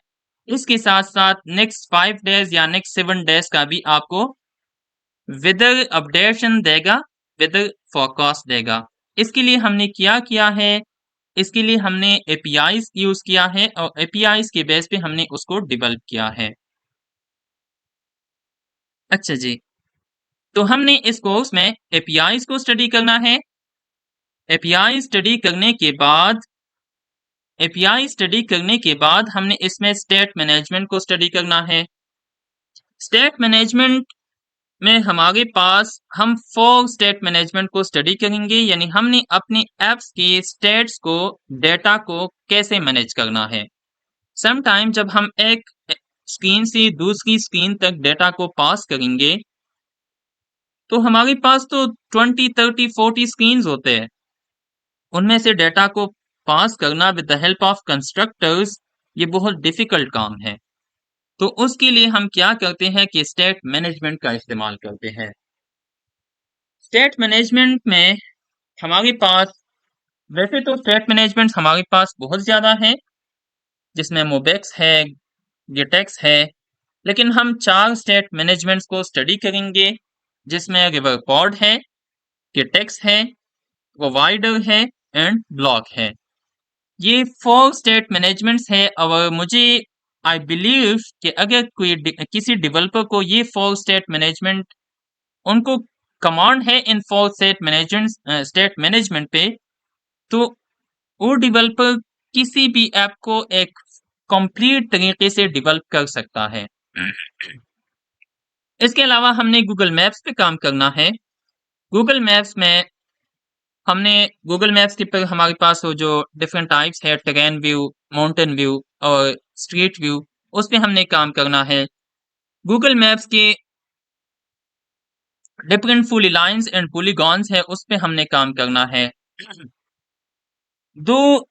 इसके साथ साथ नेक्स्ट 5 डेज या नेक्स्ट 7 डेज का भी आपको वेदर अपडेशन देगा, वेदर फोरकास्ट देगा। इसके लिए हमने क्या है, इसके लिए हमने एपीआईज यूज किया है और एपीआईज के बेस पे हमने उसको डेवलप किया है। अच्छा जी, तो हमने इस कोर्स में एपीआईज को स्टडी करना है। एपीआई स्टडी करने के बाद एपीआई स्टडी करने के बाद हमने इसमें स्टेट मैनेजमेंट को स्टडी करना है। स्टेट मैनेजमेंट में हमारे पास हम 4 स्टेट मैनेजमेंट को स्टडी करेंगे, यानी हमने अपने एप्स के स्टेट्स को, डेटा को कैसे मैनेज करना है। सम टाइम जब हम एक स्क्रीन से दूसरी स्क्रीन तक डेटा को पास करेंगे तो हमारे पास तो 20, 30, 40 स्क्रीन होते हैं। उनमें से डेटा को पास करना with the help of constructors ये बहुत डिफिकल्ट काम है। तो उसके लिए हम क्या करते हैं कि स्टेट मैनेजमेंट का इस्तेमाल करते हैं। स्टेट मैनेजमेंट में हमारे पास, वैसे तो स्टेट मैनेजमेंट हमारे पास बहुत ज़्यादा है, जिसमें मोबेक्स है, गिटेक्स है, लेकिन हम 4 स्टेट मैनेजमेंट्स को स्टडी करेंगे, जिसमें रिवरपॉड है, गिटेक्स है, प्रोवाइडर है एंड ब्लॉक है। ये 4 स्टेट मैनेजमेंट्स है और मुझे आई बिलीव कि अगर किसी डेवलपर को ये 4 स्टेट मैनेजमेंट, उनको कमांड है इन 4 स्टेट मैनेजमेंट पे, तो वो डेवलपर किसी भी ऐप को एक कंप्लीट तरीके से डेवलप कर सकता है। इसके अलावा हमने गूगल मैप्स पे काम करना है। गूगल मैप्स में हमने गूगल मैप्स के पर हमारे पास वो जो डिफरेंट टाइप्स है, टेरेन व्यू, माउंटेन व्यू और स्ट्रीट व्यू, उस पे हमने काम करना है। गूगल मैप्स के डिफरेंट पॉलीलाइंस एंड पॉलीगॉन्स है, उस पे हमने काम करना है। दो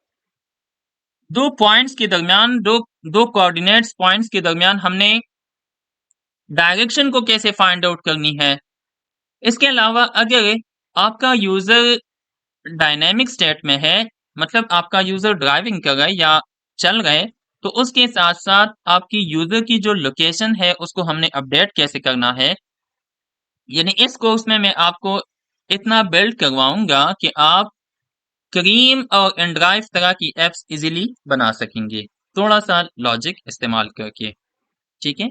दो पॉइंट्स के दरमियान, दो कोऑर्डिनेट्स पॉइंट्स के दरमियान हमने डायरेक्शन को कैसे फाइंड आउट करनी है। इसके अलावा अगर आपका यूजर डायनेमिक स्टेट में है, मतलब आपका यूजर ड्राइविंग कर रहा है या चल रहे, तो उसके साथ साथ आपकी यूजर की जो लोकेशन है उसको हमने अपडेट कैसे करना है। यानी इस कोर्स में मैं आपको इतना बिल्ड करवाऊंगा कि आप क्रीम और एंड्राइव तरह की एप्स इजीली बना सकेंगे, थोड़ा सा लॉजिक इस्तेमाल करके। ठीक है,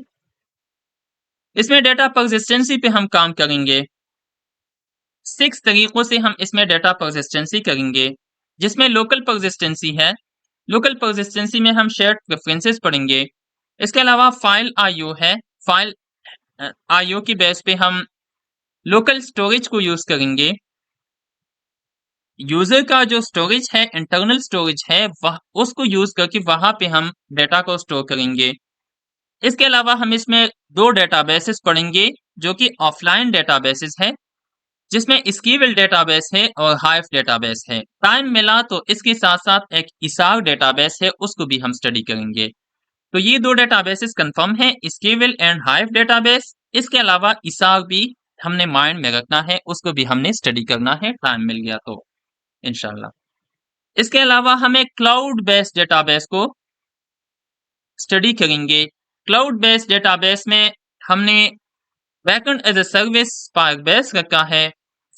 इसमें डेटा परसिस्टेंसी पे हम काम करेंगे। 6 तरीकों से हम इसमें डेटा परसिस्टेंसी करेंगे, जिसमें लोकल परसिस्टेंसी है। लोकल परसिस्टेंसी में हम शेयर्ड प्रेफरेंसेस पढ़ेंगे। इसके अलावा फाइल आईओ है। फाइल आईओ की बेस पे हम लोकल स्टोरेज को यूज करेंगे। यूजर का जो स्टोरेज है, इंटरनल स्टोरेज है, वह उसको यूज करके वहां पे हम डेटा को स्टोर करेंगे। इसके अलावा हम इसमें 2 डेटाबेसेस पढ़ेंगे, जो कि ऑफलाइन डेटाबेसेस है, जिसमें स्कीवेल डेटाबेस है और हाइव डेटाबेस है। टाइम मिला तो इसके साथ साथ एक इसार डेटाबेस है, उसको भी हम स्टडी करेंगे। तो ये 2 डेटाबेसेस कंफर्म है, स्कीवेल एंड हाइव डेटाबेस। इसके अलावा इसार भी हमने माइंड में रखना है, उसको भी हमने स्टडी करना है, टाइम मिल गया तो इंशाल्लाह। इसके अलावा हमें क्लाउड बेस्ड डेटाबेस को स्टडी करेंगे। क्लाउड बेस्ड डेटाबेस में हमने backend as a service Firebase रखा है।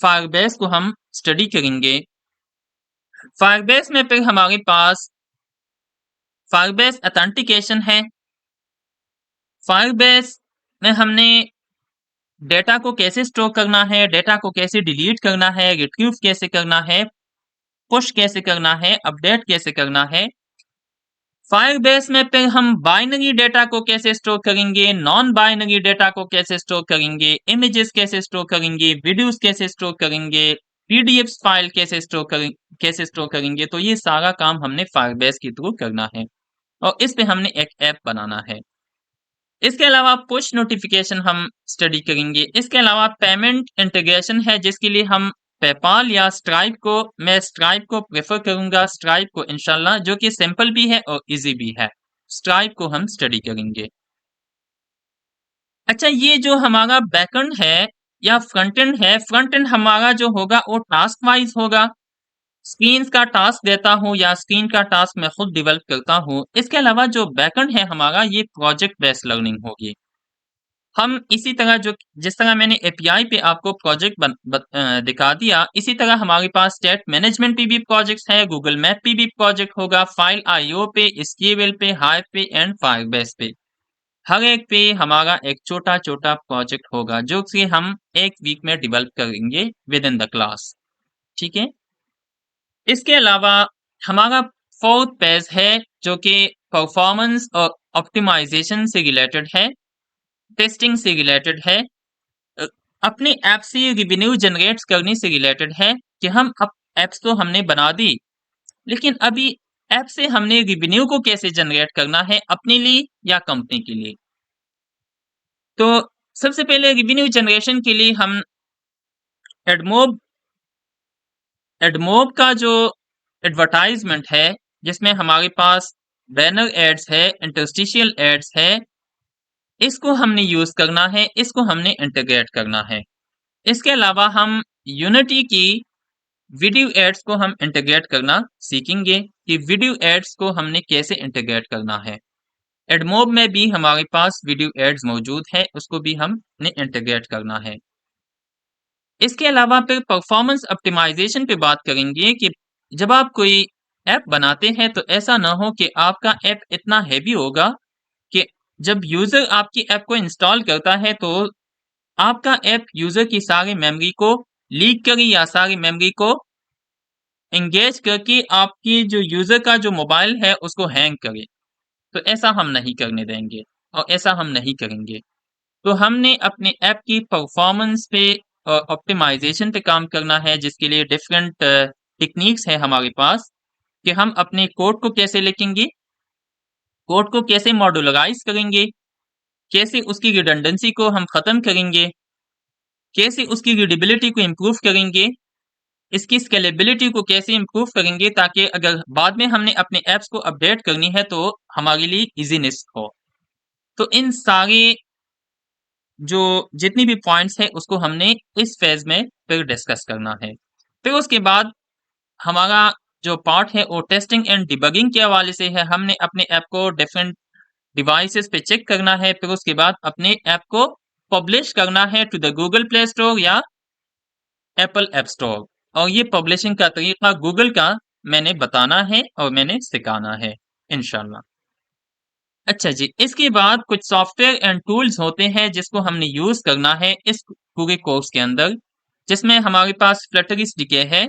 फायरबेस को हम स्टडी करेंगे। फायरबेस में फिर हमारे पास फायरबेस ऑथेंटिकेशन है। फायरबेस में हमने डेटा को कैसे स्टोर करना है, डेटा को कैसे डिलीट करना है, रिट्रीव कैसे करना है, पुश कैसे करना है, अपडेट कैसे करना है। फायरबेस में फिर हम बाइनरी डेटा को कैसे स्टोर करेंगे, नॉन बाइनरी डेटा को कैसे स्टोर करेंगे, इमेजेस कैसे स्टोर करेंगे, वीडियोस कैसे स्टोर करेंगे, पीडीएफ फाइल कैसे स्टोर करेंगे। तो ये सारा काम हमने फायरबेस के थ्रू करना है और इस पे हमने एक ऐप बनाना है। इसके अलावा पुश नोटिफिकेशन हम स्टडी करेंगे। इसके अलावा पेमेंट इंटीग्रेशन है, जिसके लिए हम पेपाल या स्ट्राइप को, मैं स्ट्राइप को प्रेफर करूंगा, स्ट्राइप को इंशाल्लाह, जो कि सिंपल भी है और इजी भी है। स्ट्राइप को हम स्टडी करेंगे। अच्छा, ये जो हमारा बैकएंड है या फ्रंट एंड है, फ्रंट एंड हमारा जो होगा वो टास्क वाइज होगा। स्क्रीन का टास्क देता हूँ या स्क्रीन का टास्क मैं खुद डेवलप करता हूँ। इसके अलावा जो बैकएंड है हमारा, ये प्रोजेक्ट बेस्ड लर्निंग होगी। हम इसी तरह जो, जिस तरह मैंने एपीआई पे आपको प्रोजेक्ट दिखा दिया, इसी तरह हमारे पास स्टेट मैनेजमेंट पे भी प्रोजेक्ट्स है, गूगल मैप पे भी प्रोजेक्ट होगा, फाइल आईओ पे, स्केलेबल पे, हाइव पे एंड फायरबेस पे। हर एक पे हमारा एक छोटा छोटा प्रोजेक्ट होगा जो कि हम एक वीक में डेवलप करेंगे विद इन द क्लास। ठीक है। इसके अलावा हमारा फोर्थ पेज है जो कि परफॉर्मेंस और ऑप्टिमाइजेशन से रिलेटेड है, टेस्टिंग से रिलेटेड है, अ, अपने ऐप से रिवेन्यू जनरेट करने से रिलेटेड है कि हम अब एप्स तो हमने बना दी, लेकिन अभी ऐप से हमने रिवेन्यू को कैसे जनरेट करना है, अपने लिए या कंपनी के लिए। तो सबसे पहले रिवेन्यू जनरेशन के लिए हम एडमोब एडमोब का जो एडवर्टाइजमेंट है, जिसमें हमारे पास बैनर एड्स है, इंटरस्टिशियल एड्स है, इसको हमने यूज करना है, इसको हमने इंटीग्रेट करना है। इसके अलावा हम यूनिटी की वीडियो एड्स को हम इंटीग्रेट करना सीखेंगे कि वीडियो एड्स को हमने कैसे इंटीग्रेट करना है। एडमोब में भी हमारे पास वीडियो एड्स मौजूद है, उसको भी हमने इंटीग्रेट करना है। इसके अलावा फिर परफॉर्मेंस ऑप्टिमाइजेशन पे बात करेंगे कि जब आप कोई ऐप बनाते हैं तो ऐसा ना हो कि आपका ऐप इतना हैवी होगा कि जब यूजर आपकी ऐप को इंस्टॉल करता है तो आपका ऐप यूजर की सारी मेमोरी को लीक करे या सारी मेमोरी को एंगेज करके आपकी जो यूजर का जो मोबाइल है उसको हैंग करे। तो ऐसा हम नहीं करने देंगे और ऐसा हम नहीं करेंगे। तो हमने अपने ऐप की परफॉर्मेंस पे और ऑप्टिमाइजेशन पे काम करना है, जिसके लिए डिफरेंट टेक्निक्स है हमारे पास कि हम अपने कोड को कैसे लिखेंगे, कोड को कैसे मॉड्यूलराइज करेंगे, कैसे उसकी रिडंडेंसी को हम खत्म करेंगे, कैसे उसकी रीडेबिलिटी को इम्प्रूव करेंगे, इसकी स्केलेबिलिटी को कैसे इम्प्रूव करेंगे ताकि अगर बाद में हमने अपने ऐप्स को अपडेट करनी है तो हमारे लिए इजीनेस हो। तो इन सारे जो जितनी भी पॉइंट्स है उसको हमने इस फेज में फिर डिस्कस करना है। फिर उसके बाद हमारा जो पार्ट है वो टेस्टिंग एंड डिबगिंग के हवाले से है। हमने अपने ऐप को डिफरेंट डिवाइसेस पे चेक करना है, फिर उसके बाद अपने ऐप को पब्लिश करना है to the Google Play Store या एप्पल ऐप स्टोर। और ये पब्लिशिंग का तरीका गूगल का मैंने बताना है और मैंने सिखाना है इंशाल्लाह। अच्छा जी, इसके बाद कुछ सॉफ्टवेयर एंड टूल्स होते हैं जिसको हमने यूज करना है इस पूरे कोर्स के अंदर, जिसमें हमारे पास फ्लटर एसडीके है,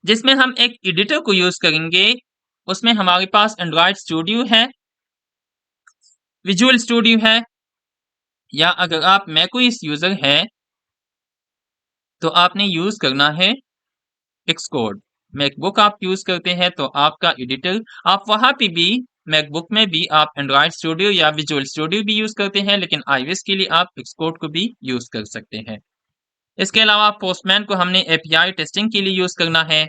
जिसमें हम एक एडिटर को यूज करेंगे। उसमें हमारे पास एंड्रॉइड स्टूडियो है, विजुअल स्टूडियो है, या अगर आप मैकओएस यूजर है तो आपने यूज करना है एक्सकोड। मैकबुक आप यूज करते हैं तो आपका एडिटर, आप वहां पे भी मैकबुक में भी आप एंड्रॉइड स्टूडियो या विजुअल स्टूडियो भी यूज करते हैं, लेकिन आईओएस के लिए आप एक्सकोड को भी यूज कर सकते हैं। इसके अलावा पोस्टमैन को हमने एपीआई टेस्टिंग के लिए यूज करना है।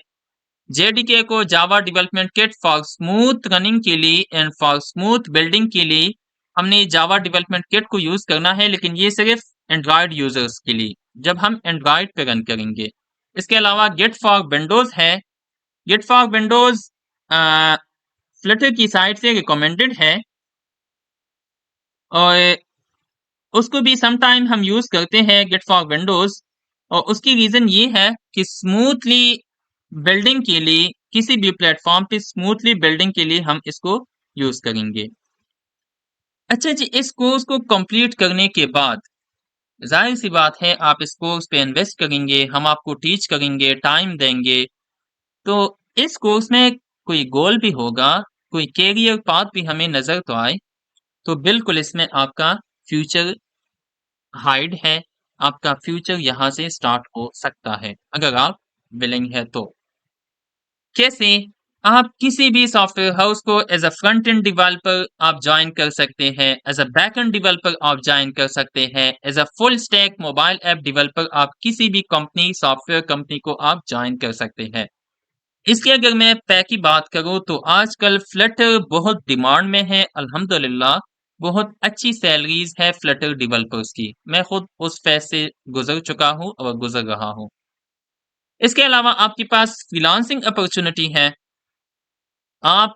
जेडीके को Java development kit for smooth running के लिए एंड फॉर स्मूथ बिल्डिंग के लिए हमने जावा डेवलपमेंट किट को यूज करना है, लेकिन ये सिर्फ एंड्रॉइड यूजर्स के लिए, जब हम एंड्रॉइड पे रन करेंगे। इसके अलावा गिट फॉर विंडोज है। गिट फॉर विंडोज फ्लटर की साइट से रिकमेंडेड है और उसको भी समटाइम हम यूज करते हैं गिट फॉर विंडोज, और उसकी रीजन ये है कि स्मूथली बिल्डिंग के लिए, किसी भी प्लेटफॉर्म पे स्मूथली बिल्डिंग के लिए हम इसको यूज करेंगे। अच्छा जी, इस कोर्स को कंप्लीट करने के बाद जाहिर सी बात है आप इस कोर्स पे इन्वेस्ट करेंगे, हम आपको टीच करेंगे, टाइम देंगे, तो इस कोर्स में कोई गोल भी होगा, कोई कैरियर पाथ भी हमें नजर तो आए, तो बिल्कुल इसमें आपका फ्यूचर हाइड है, आपका फ्यूचर यहाँ से स्टार्ट हो सकता है अगर आप विलिंग है तो। कैसे? आप किसी भी सॉफ्टवेयर हाउस को as a front end developer आप ज्वाइन कर सकते हैं, as a back end developer आप ज्वाइन कर सकते हैं, as a full stack mobile app developer आप किसी भी कंपनी सॉफ्टवेयर कंपनी को आप ज्वाइन कर सकते हैं। इसकी अगर मैं पैक की बात करूं तो आजकल फ्लटर बहुत डिमांड में है, अल्हम्दुलिल्लाह। बहुत अच्छी सैलरीज है फ्लटर डेवलपर्स की, मैं खुद उस फेज से गुजर चुका हूं और गुजर रहा हूं। इसके अलावा आपके पास फ्रीलांसिंग अपॉर्चुनिटी है। आप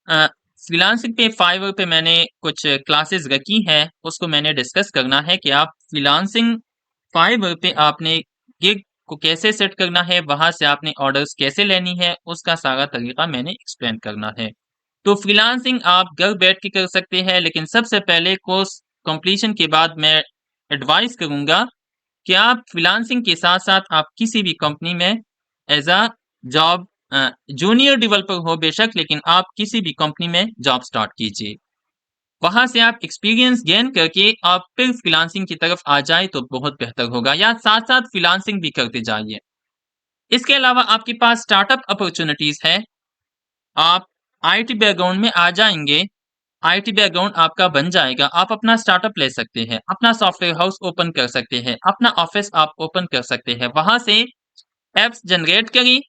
अ, फ्रीलांसिंग पे फाइवर पे मैंने कुछ क्लासेस रखी हैं, उसको मैंने डिस्कस करना है कि आप फ्रीलांसिंग फाइवर पे आपने गिग को कैसे सेट करना है, वहां से आपने ऑर्डर्स कैसे लेनी है, उसका सारा तरीका मैंने एक्सप्लेन करना है। तो फ्रीलांसिंग आप घर बैठ के कर सकते हैं, लेकिन सबसे पहले कोर्स कंप्लीशन के बाद मैं एडवाइस करूंगा कि आप फ्रीलांसिंग के साथ-साथ आप किसी भी कंपनी में as a job junior developer हो बेशक, लेकिन आप किसी भी कंपनी में जॉब स्टार्ट कीजिए। वहाँ से आप एक्सपीरियंस गेन करके आप फिर फ्रीलांसिंग की तरफ आ जाएँ तो बहुत बेहतर होगा, या साथ-साथ फ्रीलांसिंग भी करते जाइए। इसके अलावा आपके पास स्टार्टअप अपॉर्च्युनिटीज़ है। आप आईटी बैकग्राउंड में आ जाएँगे, आईटी बैकग्राउंड आपका बन जाएगा, आप अपना स्टार्टअप ले सकते हैं, अपना सॉफ्टवेयर हाउस ओपन कर सकते हैं, अपना ऑफिस आप ओपन कर सकते हैं। वहाँ से ऐप्स जनरेट करें,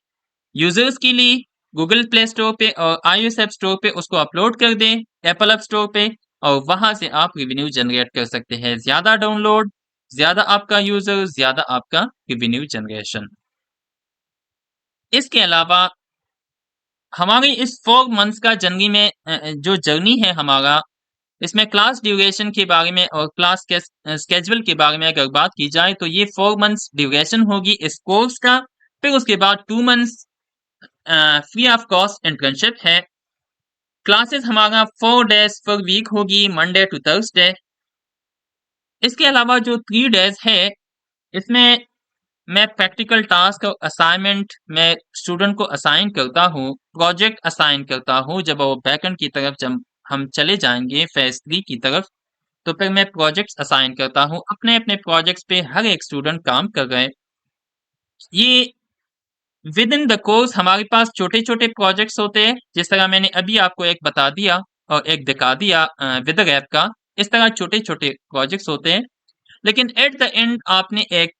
यूजर्स के लिए गूगल प्ले स्टोर पे और iOS ऐप स्टोर पे उसको अपलोड कर दें, एप्पल ऐप स्टोर पे, और वहाँ से आप रेवेन्यू जनरेट कर सकते हैं। ज़्यादा डाउनलोड, ज़्यादा आपका यूज़र, ज़्यादा आपका रेवेन्यू जनरेशन। इसके अलावा हमारी इस 4 मंथ्स का जर्नी में जो जर्नी है हमारा, इसमें क्लास ड्यूरेशन के बारे में और क्लास के स्केड्यूल के बारे में अगर बात की जाए तो ये 4 मंथ्स ड्यूरेशन होगी इस कोर्स का। फिर उसके बाद 2 months free of cost internship है। क्लासेस हमारा 4 डेज पर वीक होगी, मंडे टू थर्सडे। इसके अलावा जो 3 डेज है, इसमें मैं प्रैक्टिकल टास्क और असाइनमेंट मैं स्टूडेंट को असाइन करता हूँ, प्रोजेक्ट असाइन करता हूँ। जब वो बैकएंड की तरफ जब हम चले जाएंगे फेज 3 की तरफ, तो फिर मैं प्रोजेक्ट्स असाइन करता हूँ। अपने-अपने प्रोजेक्ट्स पे हर एक स्टूडेंट काम कर रहे हैं। ये विद इन द कोर्स हमारे पास छोटे-छोटे प्रोजेक्ट्स होते हैं, जिस तरह मैंने अभी आपको एक बता दिया और एक दिखा दिया विद ऐप का। इस तरह छोटे-छोटे प्रोजेक्ट्स होते हैं, लेकिन एट द एंड आपने एक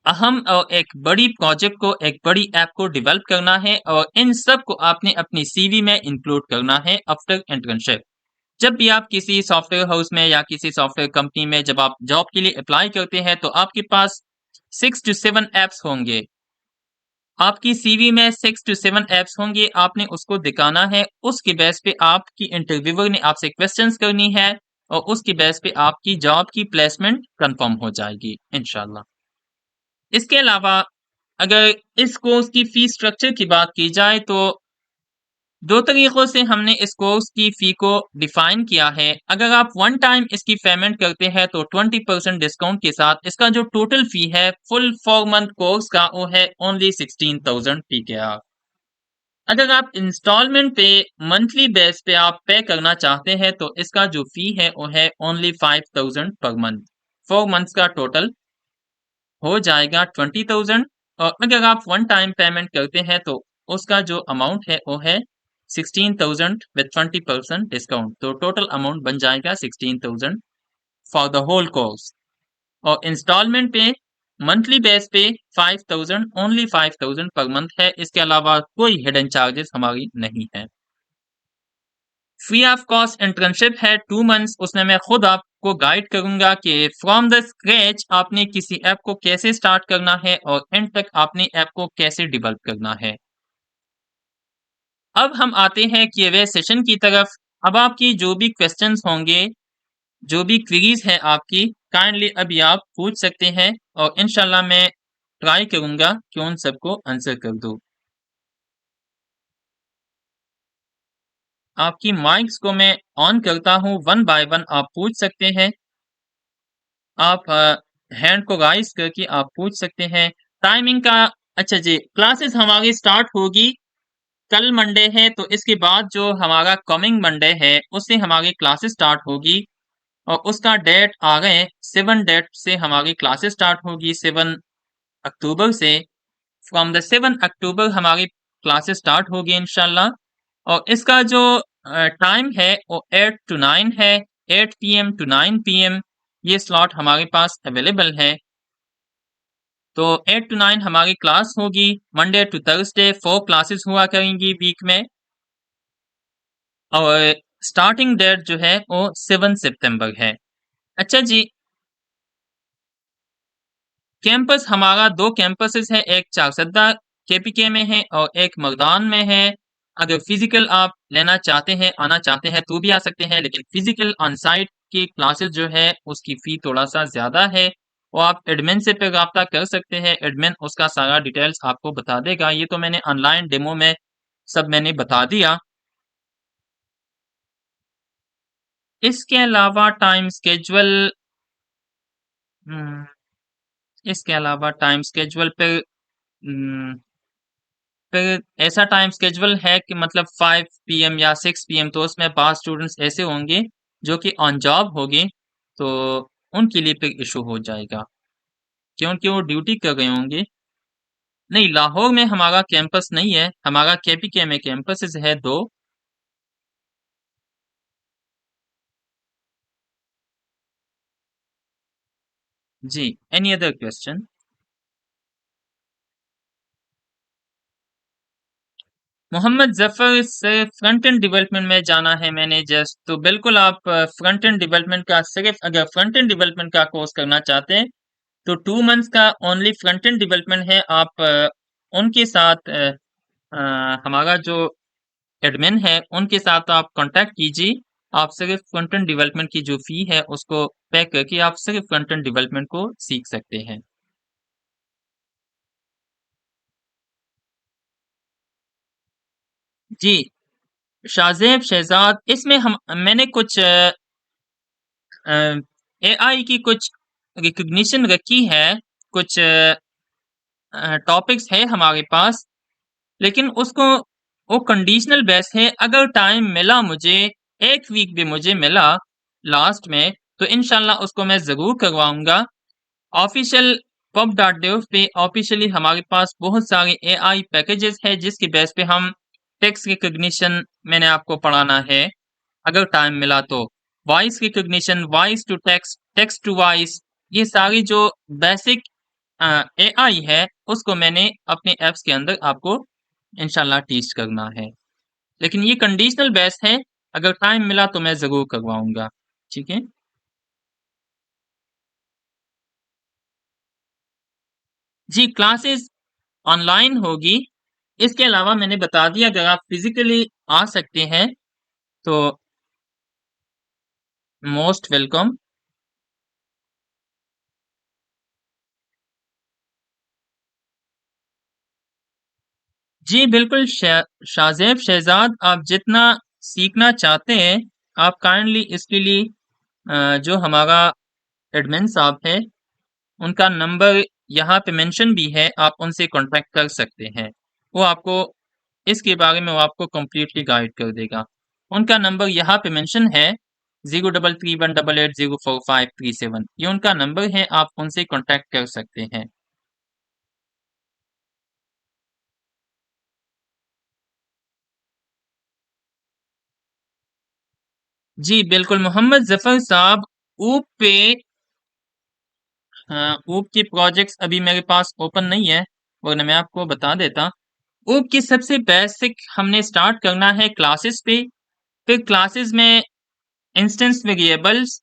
अहम और एक बड़ी प्रोजेक्ट को, एक बड़ी ऐप को डेवलप करना है, और इन सब को आपने अपनी सीवी में इंक्लूड करना है आफ्टर इंटर्नशिप। जब भी आप किसी सॉफ्टवेयर हाउस में या किसी सॉफ्टवेयर कंपनी में जब आप जॉब के लिए अप्लाई करते हैं, तो आपके पास 6 टू 7 ऐप्स होंगे। आपकी सीवी में 6 टू 7 ऐप्स होंगे, आपने उसको दिखाना है। उसके बेस पे आपकी इंटरव्यूअर ने आपसे क्वेश्चंस करनी है, और उसके बेस पे आपकी जॉब की प्लेसमेंट कंफर्म हो जाएगी इंशाल्लाह। इसके अलावा अगर इस कोर्स की फीस स्ट्रक्चर की बात की जाए तो 2 तरीकों से हमने इस कोर्स की फ़ी को डिफ़ाइन किया है। अगर आप वन टाइम इसकी पेमेंट करते हैं तो 20% डिस्काउंट के साथ इसका जो टोटल फ़ी है फुल 4 मंथ कोर्स का, वो है ओनली 16,000 PKR। अगर आप इंस्टॉलमेंट पे मंथली बेस पे आप पे करना चाहते हैं तो इसका जो फ़ी है वो है ओनली 5,000 पर मंथ। 4 मंथ्स का टोटल हो जाएगा 20,000, और अगर आप वन टाइम पेमेंट करते हैं तो उसका जो अमाउंट है वो है 16,000 विद 20% डिस्काउंट, तो टोटल अमाउंट बन जाएगा 16,000 फॉर द होल कोर्स। और इंस्टॉलमेंट पे मंथली बेस पे 5,000, ओनली 5,000 पर मंथ है। इसके अलावा कोई हिडन चार्जेस हमारी नहीं है। फ्री ऑफ कॉस्ट इंटर्नशिप है 2 मंथ्स, उसमें मैं खुद आपको गाइड करूंगा कि फ्रॉम द स्क्रैच आपने किसी ऐप को कैसे स्टार्ट करना है और एंड तक आपने ऐप को कैसे डेवलप करना है। अब हम आते हैं क्यूए सेशन की तरफ। अब आपकी जो भी क्वेश्चंस होंगे, जो भी क्वेरीज है आपकी, काइंडली अभी आप पूछ सकते हैं, और इंशाल्लाह मैं ट्राई करूंगा कि उन सबको आंसर कर दूं। आपकी माइक्स को मैं ऑन करता हूं, वन बाय वन आप पूछ सकते हैं। आप हैंड को राइज करके आप पूछ सकते हैं। टाइमिंग का, अच्छा जी, क्लासेस हमारी स्टार्ट होगी कल मंडे है, तो इसके बाद जो हमारा कमिंग मंडे है उससे हमारी क्लासेस स्टार्ट होगी, और उसका डेट आ गए 7 डेट से हमारी क्लासेस स्टार्ट होगी, 7 अक्टूबर से। फ्रॉम द 7 अक्टूबर हमारी क्लासेस स्टार्ट होगी इंशाल्लाह। और इसका जो टाइम है वो 8 to 9 है, 8 PM to 9 PM ये स्लॉट हमारे पास अवेलेबल है। तो 8 to 9 हमारी क्लास होगी, मंडे टू थर्सडे 4 क्लासेस हुआ करेंगी वीक में। और स्टार्टिंग डेट जो है वो 7 सितंबर है। अच्छा जी, कैंपस हमारा दो कैंपसेस है, एक चारसद्दा केपीके में है और एक मर्दान में है। अगर फिजिकल आप लेना चाहते हैं, आना चाहते हैं तो भी आ सकते हैं, लेकिन फिजिकल ऑन साइट की क्लासेस जो है उसकी फी थोड़ा सा ज्यादा है। वो आप एडमिन से पे रब्ता कर सकते हैं, एडमिन उसका सारा डिटेल्स आपको बता देगा। ये तो मैंने ऑनलाइन डेमो में सब मैंने बता दिया। इसके अलावा टाइम स्केजुअल, इसके अलावा टाइम स्केजुअल पे फिर ऐसा टाइम स्केजुअल है कि मतलब 5 PM या 6 PM, तो उसमें 5 स्टूडेंट्स ऐसे होंगे जो कि ऑन जॉब होंगे, तो उनके लिए फिर इशू हो जाएगा क्योंकि वो ड्यूटी कर रहे होंगे। नहीं, लाहौर में हमारा कैंपस नहीं है, हमारा केपीके में कैंपस है दो। जी, any other question? Mohammad Zafar से फ्रंट एंड डेवलपमेंट में जाना है मैंने जस्ट, तो बिल्कुल आप फ्रंट एंड डेवलपमेंट का सिर्फ अगर फ्रंट एंड डेवलपमेंट का कोर्स करना चाहते हैं तो 2 मंथ्स का ओनली फ्रंट एंड डेवलपमेंट है। आप उनके साथ हमारा जो एडमिन है उनके साथ आप कांटेक्ट कीजिए। आप सिर्फ फ्रंट एंड डेवलपमेंट की जो फी है उसको पे करके आप सिर्फ फ्रंट एंड डेवलपमेंट को सीख सकते हैं। जी, शाहजेब शहजाद, इसमें हम मैंने कुछ एआई की कुछ रिकग्निशन रखी है, कुछ टॉपिक्स है हमारे पास, लेकिन उसको वो कंडीशनल बेस है। अगर टाइम मिला मुझे, एक वीक भी मुझे मिला लास्ट में, तो इनशाला उसको मैं जरूर करवाऊंगा। ऑफिशियल pub.dev पे ऑफिशियली हमारे पास बहुत सारे एआई पैकेजेस है जिसकी बेस पे हम टेक्स्ट रिकग्निशन मैंने आपको पढ़ाना है अगर टाइम मिला तो, voice recognition, voice to text, text to voice, ये सारी जो बेसिक एआई है उसको मैंने अपने एप्स के अंदर आपको इंशाल्लाह टीच करना है। लेकिन ये कंडीशनल बेस है, अगर टाइम मिला तो मैं जरूर करवाऊंगा। ठीक है जी, क्लासेस ऑनलाइन होगी। इसके अलावा मैंने बता दिया अगर आप फिजिकली आ सकते हैं तो मोस्ट वेलकम। जी बिल्कुल शाहजेब शहजाद, आप जितना सीखना चाहते हैं आप काइंडली इसके लिए जो हमारा एडमिन साहब है उनका नंबर यहाँ पे मेंशन भी है, आप उनसे कांटेक्ट कर सकते हैं। वो आपको इसके बारे में वो आपको कंप्लीटली गाइड कर देगा। उनका नंबर यहाँ पे मेंशन है, 0331880453 ये उनका नंबर है, आप उनसे कांटेक्ट कर सकते हैं। जी बिल्कुल मोहम्मद जफर साहब, ऊप पे ऊप की प्रोजेक्ट्स अभी मेरे पास ओपन नहीं है, वरना मैं आपको बता देता। ऊप की सबसे बेसिक हमने स्टार्ट करना है क्लासेस पे, फिर क्लासेस में इंस्टेंस वेरिएबल्स,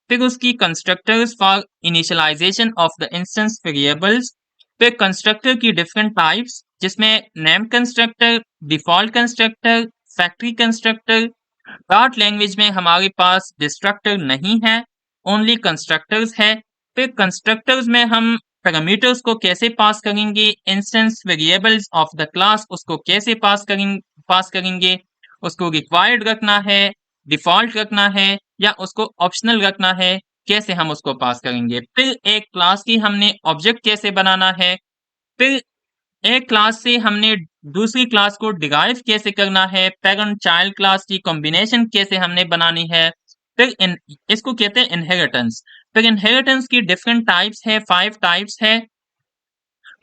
फिर उसकी constructors for initialization of the instance variables, फिर कंस्ट्रक्टर की डिफरेंट टाइप्स जिसमें name constructor, default constructor, factory constructor. Dart language में हमारे पास डिस्ट्रक्टर नहीं है, ओनली कंस्ट्रक्टर्स है। फिर कंस्ट्रक्टर्स में हम पैरामीटर्स को कैसे पास करेंगे, instance variables of the class उसको कैसे पास करेंगे, उसको रिक्वायर्ड रखना है, डिफॉल्ट रखना है या उसको ऑप्शनल रखना है, कैसे हम उसको पास करेंगे। फिर एक क्लास की हमने ऑब्जेक्ट कैसे बनाना है, फिर एक क्लास से हमने दूसरी क्लास को डिराइव कैसे करना है, पेरेंट चाइल्ड क्लास की कॉम्बिनेशन कैसे हमने बनानी है। फिर इसको कहते हैं इनहेरिटेंस। फिर इनहेरिटेंस की डिफरेंट टाइप्स है, 5 टाइप्स है।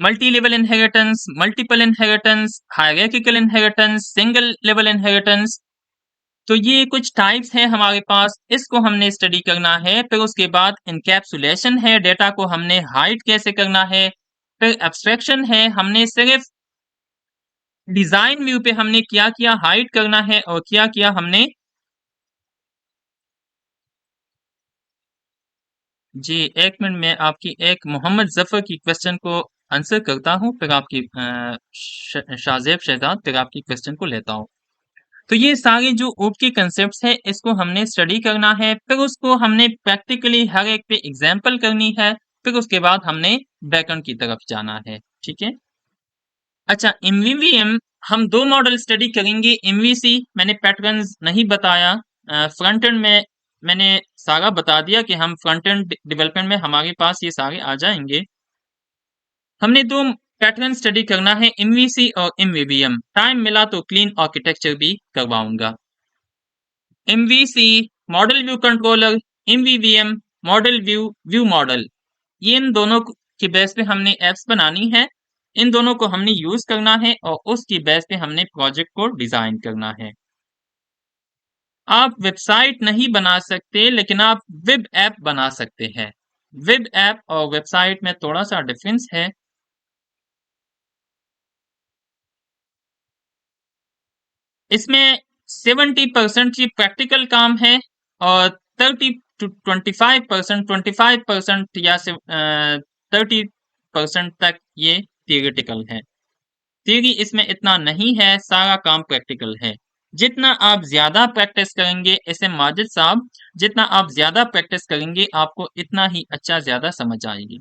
Multi level inheritance, multiple inheritance, hierarchical inheritance, single level inheritance. तो ये कुछ टाइप्स हैं हमारे पास, इसको हमने स्टडी करना है। फिर उसके बाद इनकैप्सुलेशन है, डेटा को हमने हाइड कैसे करना है। फिर एब्स्ट्रैक्शन है, हमने सिर्फ डिजाइन व्यू पे हमने क्या किया हाइड करना है और क्या किया हमने। जी एक मिनट में आपकी एक मोहम्मद जफर की क्वेश्चन को आंसर करता हूँ, फिर आपकी शाहजेब शहजाद, फिर आपकी क्वेश्चन को लेता हूँ। तो ये सारे जो ऊप के कंसेप्ट है इसको हमने स्टडी करना है, फिर उसको हमने प्रैक्टिकली हर एक पे एग्जाम्पल करनी है, फिर उसके बाद हमने बैकएंड की तरफ जाना है। ठीक है। अच्छा, एमवीवीएम हम दो मॉडल स्टडी करेंगे। एमवीसी मैंने पैटर्न्स नहीं बताया, फ्रंट एंड में मैंने सारा बता दिया कि हम फ्रंट एंड डेवलपमेंट में हमारे पास ये सारे आ जाएंगे। हमने दो पैटर्न स्टडी करना है, एमवीसी और एमवीवीएम। टाइम मिला तो क्लीन आर्किटेक्चर भी करवाऊंगा। MVC model view controller, MVVM model view view model, ये इन दोनों की बेस पे हमने एप्स बनानी है। इन दोनों को हमने यूज करना है और उसकी बेस पे हमने प्रोजेक्ट को डिजाइन करना है। आप वेबसाइट नहीं बना सकते लेकिन आप वेब ऐप बना सकते हैं। वेब ऐप और वेबसाइट में थोड़ा सा डिफरेंस है। इसमें 70% की प्रैक्टिकल काम है और 30 to 25%, 25% या 30% तक ये थियोरेटिकल है। थियरी इसमें इतना नहीं है, सारा काम प्रैक्टिकल है। जितना आप ज्यादा प्रैक्टिस करेंगे, ऐसे माजिद साहब, जितना आप ज्यादा प्रैक्टिस करेंगे आपको इतना ही अच्छा ज्यादा समझ आएगी।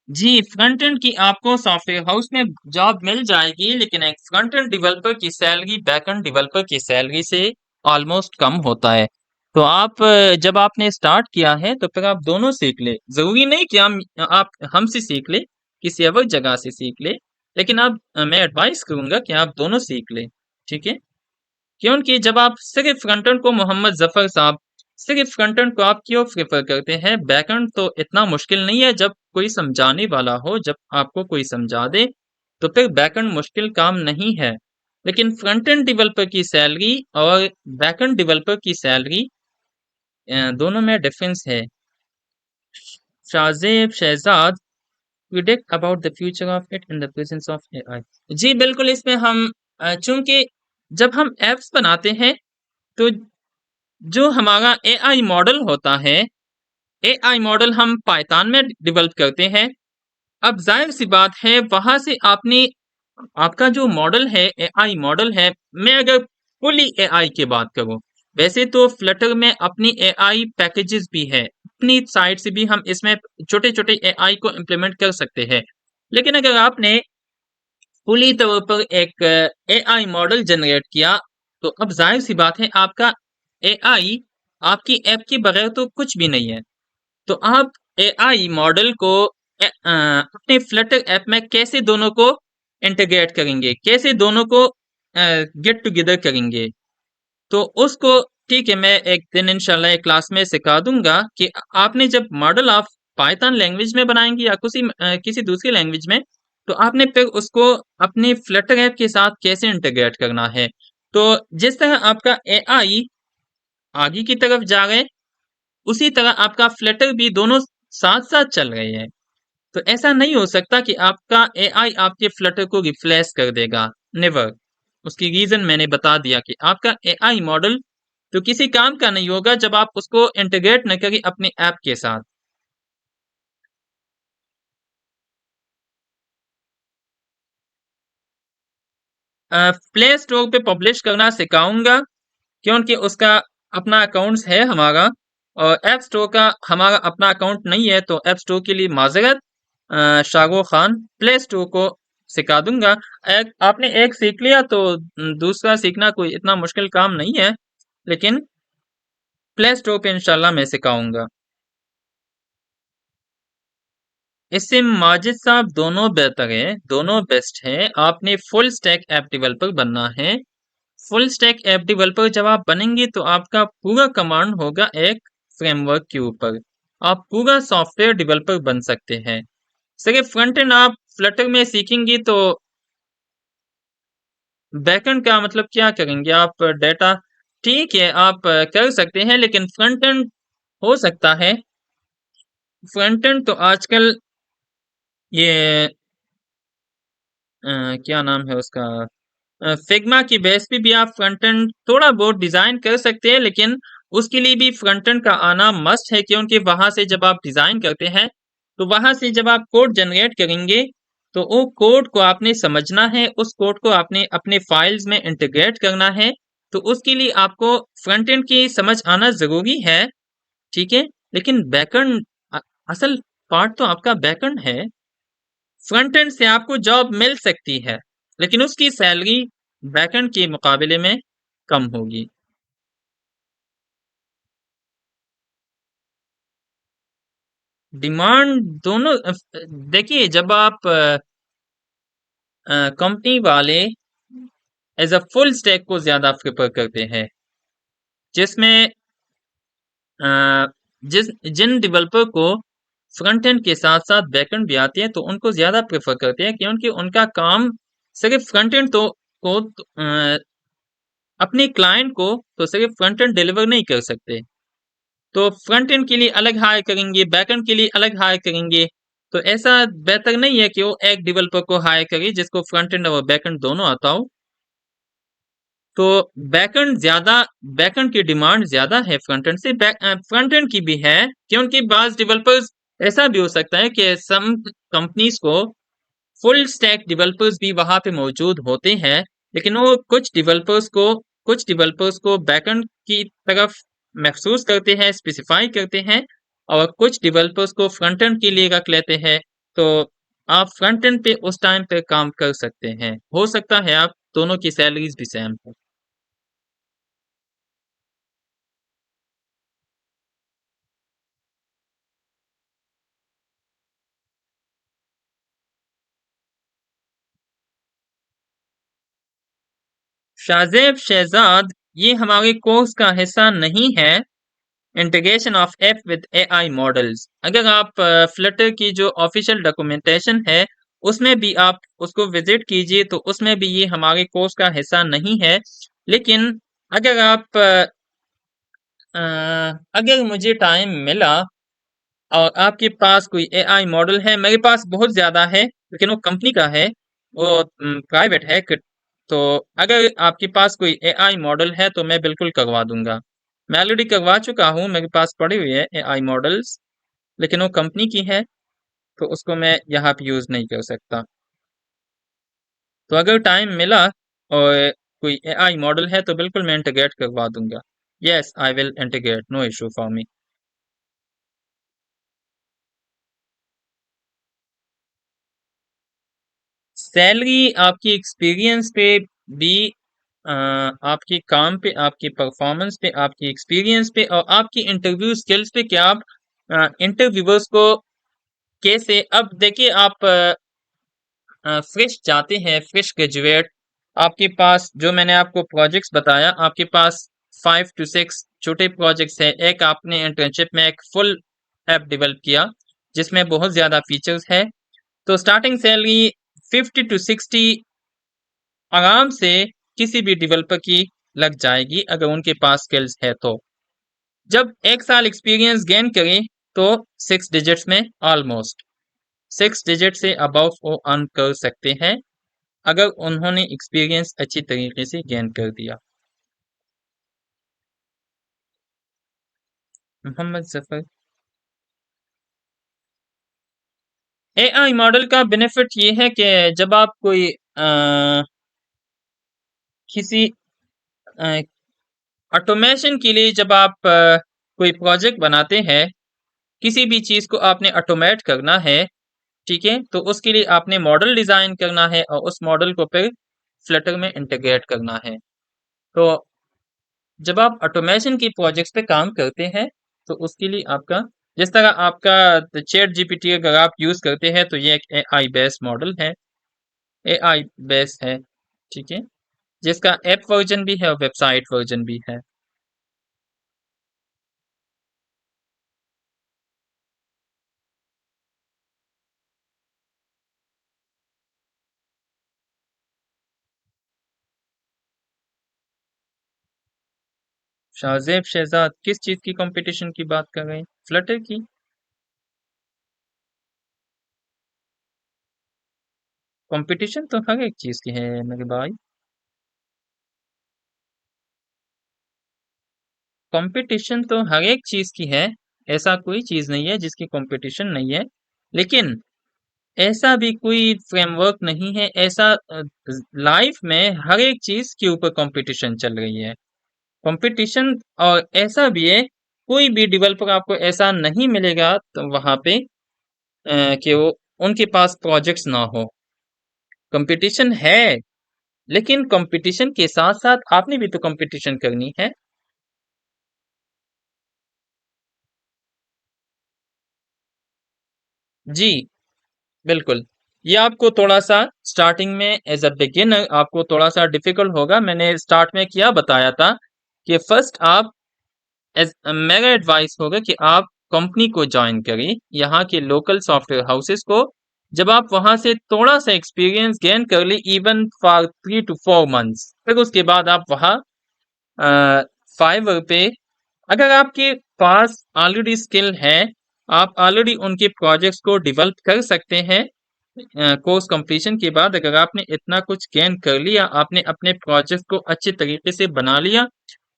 जी फ्रंट एंड की आपको सॉफ्टवेयर हाउस में जॉब मिल जाएगी, लेकिन एक फ्रंट एंड डेवलपर की सैलरी बैक एंड डेवलपर की सैलरी से ऑलमोस्ट कम होता है। तो आप जब आपने स्टार्ट किया है तो फिर आप दोनों सीख ले। जरूरी नहीं कि आप हमसे सीख ले, किसी और जगह से सीख ले, लेकिन आप मैं एडवाइस करूंगा कि आप दोनों सीख ले। ठीक है। क्योंकि जब आप सिर्फ फ्रंट एंड को मोहम्मद जफर साहब, सिर्फ फ्रंट एंड को आप क्यों प्रेफर करते हैं? बैक एंड तो इतना मुश्किल नहीं है, जब कोई समझाने वाला हो, जब आपको कोई समझा दे तो फिर बैक एंड मुश्किल काम नहीं है। लेकिन फ्रंट एंड डेवलपर की सैलरी और बैक एंड डेवलपर की सैलरी दोनों में डिफरेंस है। Shahzeb Shahzad, predict about the future of it in the presence of AI. जी बिल्कुल, इसमें हम चूंकि जब हम एप्स बनाते हैं तो जो हमारा एआई मॉडल होता है, एआई मॉडल हम पाइथन में डेवलप करते हैं। अब जाहिर सी बात है वहां से आपने आपका जो मॉडल है, एआई मॉडल है, मैं अगर फुली एआई की बात करूं, वैसे तो फ्लटर में अपनी एआई पैकेजेस भी है, अपनी साइड से भी हम इसमें छोटे छोटे एआई को इम्प्लीमेंट कर सकते हैं। लेकिन अगर आपने फुली तौर पर एक एआई मॉडल जनरेट किया तो अब जाहिर सी बात है आपका एआई आपकी ऐप के बगैर तो कुछ भी नहीं है। तो आप एआई मॉडल को अपने फ्लटर ऐप में कैसे दोनों को इंटीग्रेट करेंगे, कैसे दोनों को गेट टुगेदर करेंगे, तो उसको ठीक है मैं एक दिन इंशाल्लाह एक क्लास में सिखा दूंगा कि आपने जब मॉडल आप पाइथन लैंग्वेज में बनाएंगे या किसी दूसरी लैंग्वेज में, तो आपने फिर उसको अपने फ्लटर ऐप के साथ कैसे इंटीग्रेट करना है। तो जिस तरह आपका एआई आगे की तरफ जा रहे, उसी तरह आपका फ्लटर भी दोनों साथ साथ चल रहे हैं। तो ऐसा नहीं हो सकता कि आपका एआई आपके फ्लटर को रिप्लेस कर देगा, नेवर। उसकी रीजन मैंने बता दिया कि आपका एआई मॉडल तो किसी काम का नहीं होगा जब आप उसको इंटीग्रेट न करें अपने ऐप के साथ। प्ले स्टोर पे पब्लिश करना सिखाऊंगा, क्योंकि उसका अपना अकाउंट्स है हमारा, और ऐप स्टोर का हमारा अपना अकाउंट नहीं है। तो ऐप स्टोर के लिए माजरत शाहरुख खान, प्ले स्टोर को सिखा दूंगा। आपने एक सीख लिया तो दूसरा सीखना कोई इतना मुश्किल काम नहीं है, लेकिन प्ले स्टोर पे इंशाल्लाह मैं सिखाऊंगा। इससे माजिद साहब दोनों बेहतर है, दोनों बेस्ट है। आपने फुल स्टैक ऐप डेवलपर बनना है फुल स्टैक ऐप डेवलपर जब आप बनेंगे तो आपका पूरा कमांड होगा एक फ्रेमवर्क के ऊपर। आप पूरा सॉफ्टवेयर डेवलपर बन सकते हैं। सिर्फ फ्रंट एंड आप फ्लटर में सीखेंगे तो बैकएंड का मतलब क्या करेंगे आप? डेटा ठीक है आप कर सकते हैं, लेकिन फ्रंट एंड हो सकता है। फ्रंट एंड तो आजकल ये क्या नाम है उसका, फिग्मा की बेस पे भी आप फ्रंट एंड थोड़ा बहुत डिजाइन कर सकते हैं, लेकिन उसके लिए भी फ्रंट एंड का आना मस्ट है, क्योंकि वहां से जब आप डिजाइन करते हैं तो वहां से जब आप कोड जनरेट करेंगे तो वो कोड को आपने समझना है, उस कोड को आपने अपने फाइल्स में इंटीग्रेट करना है। तो उसके लिए आपको फ्रंट एंड की समझ आना जरूरी है, ठीक है। लेकिन बैकएंड असल पार्ट तो आपका बैकएंड है। फ्रंट एंड से आपको जॉब मिल सकती है, लेकिन उसकी सैलरी बैकएंड के मुकाबले में कम होगी। डिमांड दोनों देखिए, जब आप कंपनी वाले एज अ फुल स्टैक को ज्यादा प्रेफर करते हैं, जिसमें अ, जिस जिन डेवलपर को फ्रंट एंड के साथ साथ बैकएंड भी आती है तो उनको ज्यादा प्रेफर करते हैं, क्योंकि उनका काम सिर्फ फ्रंट एंड अपने क्लाइंट को तो सिर्फ फ्रंट एंड डिलीवर नहीं कर सकते। तो फ्रंट एंड के लिए अलग हायर करेंगे, बैक एंड के लिए अलग हायर करेंगे। तो ऐसा बेहतर नहीं है कि वो एक डेवलपर को हायर करे जिसको फ्रंट एंड और बैक एंड दोनों आता हो। तो बैक एंड की डिमांड ज्यादा है फ्रंट एंड से। फ्रंट एंड की भी है, क्योंकि बाज डेवलपर्स ऐसा भी हो सकता है कि सम कंपनीज को फुल स्टैक डेवलपर्स भी वहां पे मौजूद होते हैं, लेकिन वो कुछ डेवलपर्स को बैकएंड की तरफ महसूस करते हैं, स्पेसिफाई करते हैं, और कुछ डेवलपर्स को फ्रंट एंड के लिए रख लेते हैं। तो आप फ्रंट एंड पे उस टाइम पे काम कर सकते हैं, हो सकता है आप दोनों की सैलरीज भी सेम हो। शाहजेब शहजाद ये हमारे कोर्स का हिस्सा नहीं है। Integration of app with AI models, अगर आप फ्लटर की जो ऑफिशियल डॉक्यूमेंटेशन है उसमें भी आप उसको विजिट कीजिए, तो उसमें भी ये हमारे कोर्स का हिस्सा नहीं है। लेकिन अगर आप अगर मुझे टाइम मिला और आपके पास कोई एआई मॉडल है, मेरे पास बहुत ज्यादा है लेकिन वो कंपनी का है, वो प्राइवेट है, तो अगर आपके पास कोई एआई मॉडल है तो मैं बिल्कुल करवा दूंगा। मैं ऑलरेडी करवा चुका हूँ, मेरे पास पड़ी हुई है एआई मॉडल्स, लेकिन वो कंपनी की है तो उसको मैं यहाँ पे यूज नहीं कर सकता। तो अगर टाइम मिला और कोई एआई मॉडल है तो बिल्कुल मैं इंटीग्रेट करवा दूंगा। Yes, I will integrate, no issue for me. Salary आपकी एक्सपीरियंस पे भी, आपके काम पे, आपके परफॉर्मेंस पे, आपकी एक्सपीरियंस पे और आपकी इंटरव्यू स्किल्स पे, क्या आप इंटरव्यूअर्स को कैसे, अब देखिए आप फ्रेश जाते हैं, फ्रेश ग्रेजुएट, आपके पास जो मैंने आपको प्रोजेक्ट्स बताया, आपके पास 5 to 6 छोटे प्रोजेक्ट्स हैं। एक आपने इंटर्नशिप में एक फुल ऐप डेवलप किया जिसमें बहुत ज्यादा फीचर्स है। तो स्टार्टिंग सैलरी 50 to 60 आराम से किसी भी डेवलपर की लग जाएगी अगर उनके पास स्किल्स है तो। जब 1 साल एक्सपीरियंस गेन करें तो 6 डिजिट्स में, ऑलमोस्ट 6 डिजिट से अबव वो अर्न कर सकते हैं अगर उन्होंने एक्सपीरियंस अच्छी तरीके से गेन कर दिया। मोहम्मद जफर। एआई मॉडल का बेनिफिट ये है कि जब आप कोई किसी ऑटोमेशन के लिए, जब आप कोई प्रोजेक्ट बनाते हैं, किसी भी चीज को आपने ऑटोमेट करना है, ठीक है, तो उसके लिए आपने मॉडल डिजाइन करना है और उस मॉडल को फिर फ्लटर में इंटीग्रेट करना है। तो जब आप ऑटोमेशन की प्रोजेक्ट्स पे काम करते हैं तो उसके लिए आपका, जिस तरह आपका चैट जीपीटी अगर आप यूज करते हैं तो ये एक एआई बेस्ड मॉडल है, एआई बेस्ड है, ठीक है। जिसका ऐप वर्जन भी है और वेबसाइट वर्जन भी है। शाहजेब शहजाद किस चीज की कंपटीशन की बात कर रहे हैं? फ्लटर की? कंपटीशन तो हर एक चीज की है मेरे भाई। कंपटीशन तो हर एक चीज की है। ऐसा कोई चीज नहीं है जिसकी कंपटीशन नहीं है। लेकिन ऐसा भी कोई फ्रेमवर्क नहीं है, ऐसा लाइफ में हर एक चीज के ऊपर कंपटीशन चल रही है। कंपटीशन और ऐसा भी है, कोई भी डेवलपर आपको ऐसा नहीं मिलेगा तो वहां पे कि वो उनके पास प्रोजेक्ट्स ना हो। कंपटीशन है, लेकिन कंपटीशन के साथ साथ आपने भी तो कंपटीशन करनी है। जी बिल्कुल। ये आपको थोड़ा सा स्टार्टिंग में एज अ बिगिनर आपको थोड़ा सा डिफिकल्ट होगा। मैंने स्टार्ट में क्या बताया था कि फर्स्ट आप एज मेरा एडवाइस होगा कि आप कंपनी को ज्वाइन करें, यहाँ के लोकल सॉफ्टवेयर हाउसेस को। जब आप वहां से थोड़ा सा एक्सपीरियंस गेन कर ली, इवन फॉर 3 to 4 months, फिर उसके बाद आप वहाँ फाइवर पे, अगर आपके पास ऑलरेडी स्किल है, आप ऑलरेडी उनके प्रोजेक्ट्स को डेवलप कर सकते हैं। कोर्स कंप्लीशन के बाद अगर आपने इतना कुछ गेन कर लिया, आपने अपने प्रोजेक्ट को अच्छे तरीके से बना लिया,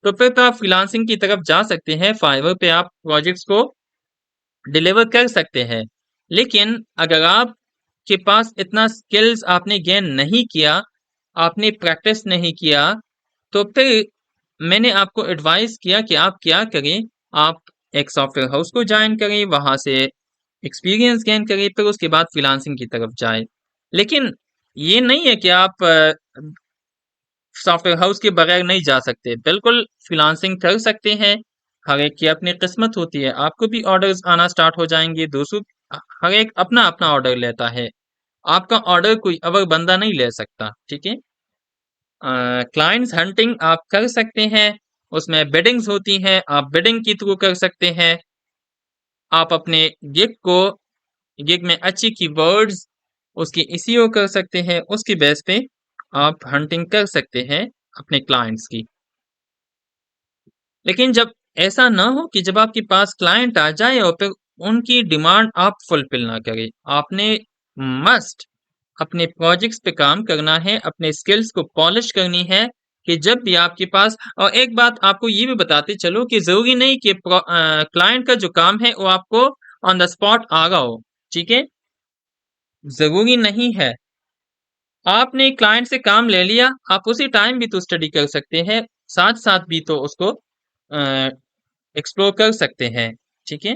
तो फिर तो आप फ्रीलांसिंग की तरफ जा सकते हैं। फाइवर पे आप प्रोजेक्ट्स को डिलीवर कर सकते हैं। लेकिन अगर आप के पास इतना स्किल्स आपने गेन नहीं किया, आपने प्रैक्टिस नहीं किया, तो फिर मैंने आपको एडवाइस किया कि आप क्या करें। आप एक सॉफ्टवेयर हाउस को ज्वाइन करें, वहां से एक्सपीरियंस गेन करें, फिर उसके बाद फ्रीलांसिंग की तरफ जाएं। लेकिन ये नहीं है कि आप सॉफ्टवेयर हाउस के बगैर नहीं जा सकते। बिल्कुल फ्रीलांसिंग कर सकते हैं। हर एक की अपनी किस्मत होती है। आपको भी ऑर्डर्स आना स्टार्ट हो जाएंगे, दूसरों हर एक अपना अपना ऑर्डर लेता है। आपका ऑर्डर कोई अवर बंदा नहीं ले सकता, ठीक है। क्लाइंट्स हंटिंग आप कर सकते हैं, उसमें बिडिंग्स होती हैं, आप बिडिंग के थ्रू कर सकते हैं। आप अपने गिग को गिग में अच्छी कीवर्ड्स उसकी एसईओ कर सकते हैं, उसकी बेस पे आप हंटिंग कर सकते हैं अपने क्लाइंट्स की। लेकिन जब ऐसा ना हो कि जब आपके पास क्लाइंट आ जाए और फिर उनकी डिमांड आप फुलफिल ना करें। आपने मस्ट अपने प्रोजेक्ट्स पे काम करना है, अपने स्किल्स को पॉलिश करनी है, कि जब भी आपके पास, और एक बात आपको ये भी बताते चलो कि जरूरी नहीं कि क्लाइंट का जो काम है वो आपको ऑन द स्पॉट आ रहा हो, ठीक है। जरूरी नहीं है। आपने क्लाइंट से काम ले लिया, आप उसी टाइम भी तो स्टडी कर सकते हैं, साथ साथ भी तो उसको एक्सप्लोर कर सकते हैं, ठीक है।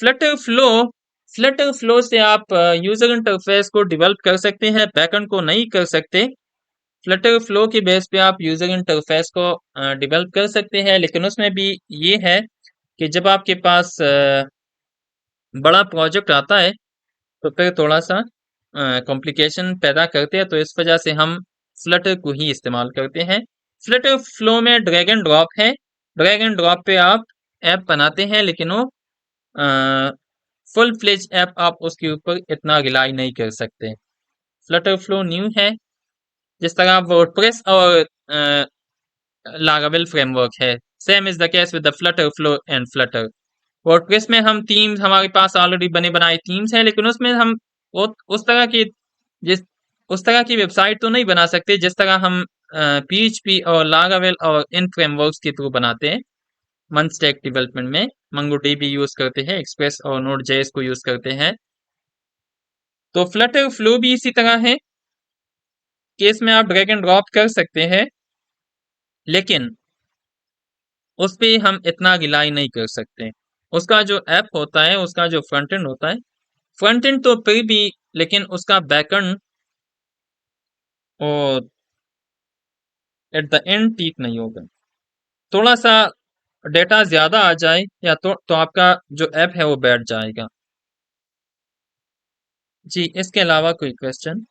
फ्लटर फ्लो फ्लटर फ्लो से आप यूजर इंटरफेस को डेवलप कर सकते हैं, बैकएंड को नहीं कर सकते। फ्लटर फ्लो के बेस पे आप यूजर इंटरफेस को डेवलप कर सकते हैं, लेकिन उसमें भी ये है कि जब आपके पास बड़ा प्रोजेक्ट आता है तो फिर थोड़ा सा कॉम्प्लिकेशन पैदा करते हैं, तो इस वजह से हम फ्लटर को ही इस्तेमाल करते हैं। फ्लटर फ्लो में ड्रैग एंड ड्रॉप है। ड्रैग एंड ड्रॉप पे आप ऐप बनाते हैं, लेकिन वो फुल फ्लेज ऐप आप उसके ऊपर इतना रिलाई नहीं कर सकते। फ्लटर फ्लो न्यू है, जिस तरह वर्डप्रेस और लारावेल फ्रेमवर्क है। Same is the case with the Flutter flow and Flutter. WordPress में हम थीम्स, हमारे पास ऑलरेडी बने बनाए थीम्स हैं, लेकिन उसमें हम वो उस तरह की जिस उस तरह की वेबसाइट तो नहीं बना सकते जिस तरह हम पीएचपी और लारावेल और इन फ्रेमवर्क्स के थ्रू बनाते हैं। मंथ स्टैक डेवलपमेंट में मंगो डीबी यूज करते हैं, एक्सप्रेस और नोड जेएस को यूज करते हैं। तो फ्लटर फ्लो भी इसी तरह है कि इसमें आप ड्रैग एंड ड्रॉप कर सकते हैं, लेकिन उस पे हम इतना रिलाई नहीं कर सकते। उसका जो ऐप होता है, उसका जो फ्रंट एंड होता है, फ्रंट एंड तो फिर भी, लेकिन उसका बैक एंड और एट द एंड ठीक नहीं होगा। थोड़ा सा डेटा ज्यादा आ जाए या तो आपका जो ऐप है वो बैठ जाएगा। जी, इसके अलावा कोई क्वेश्चन?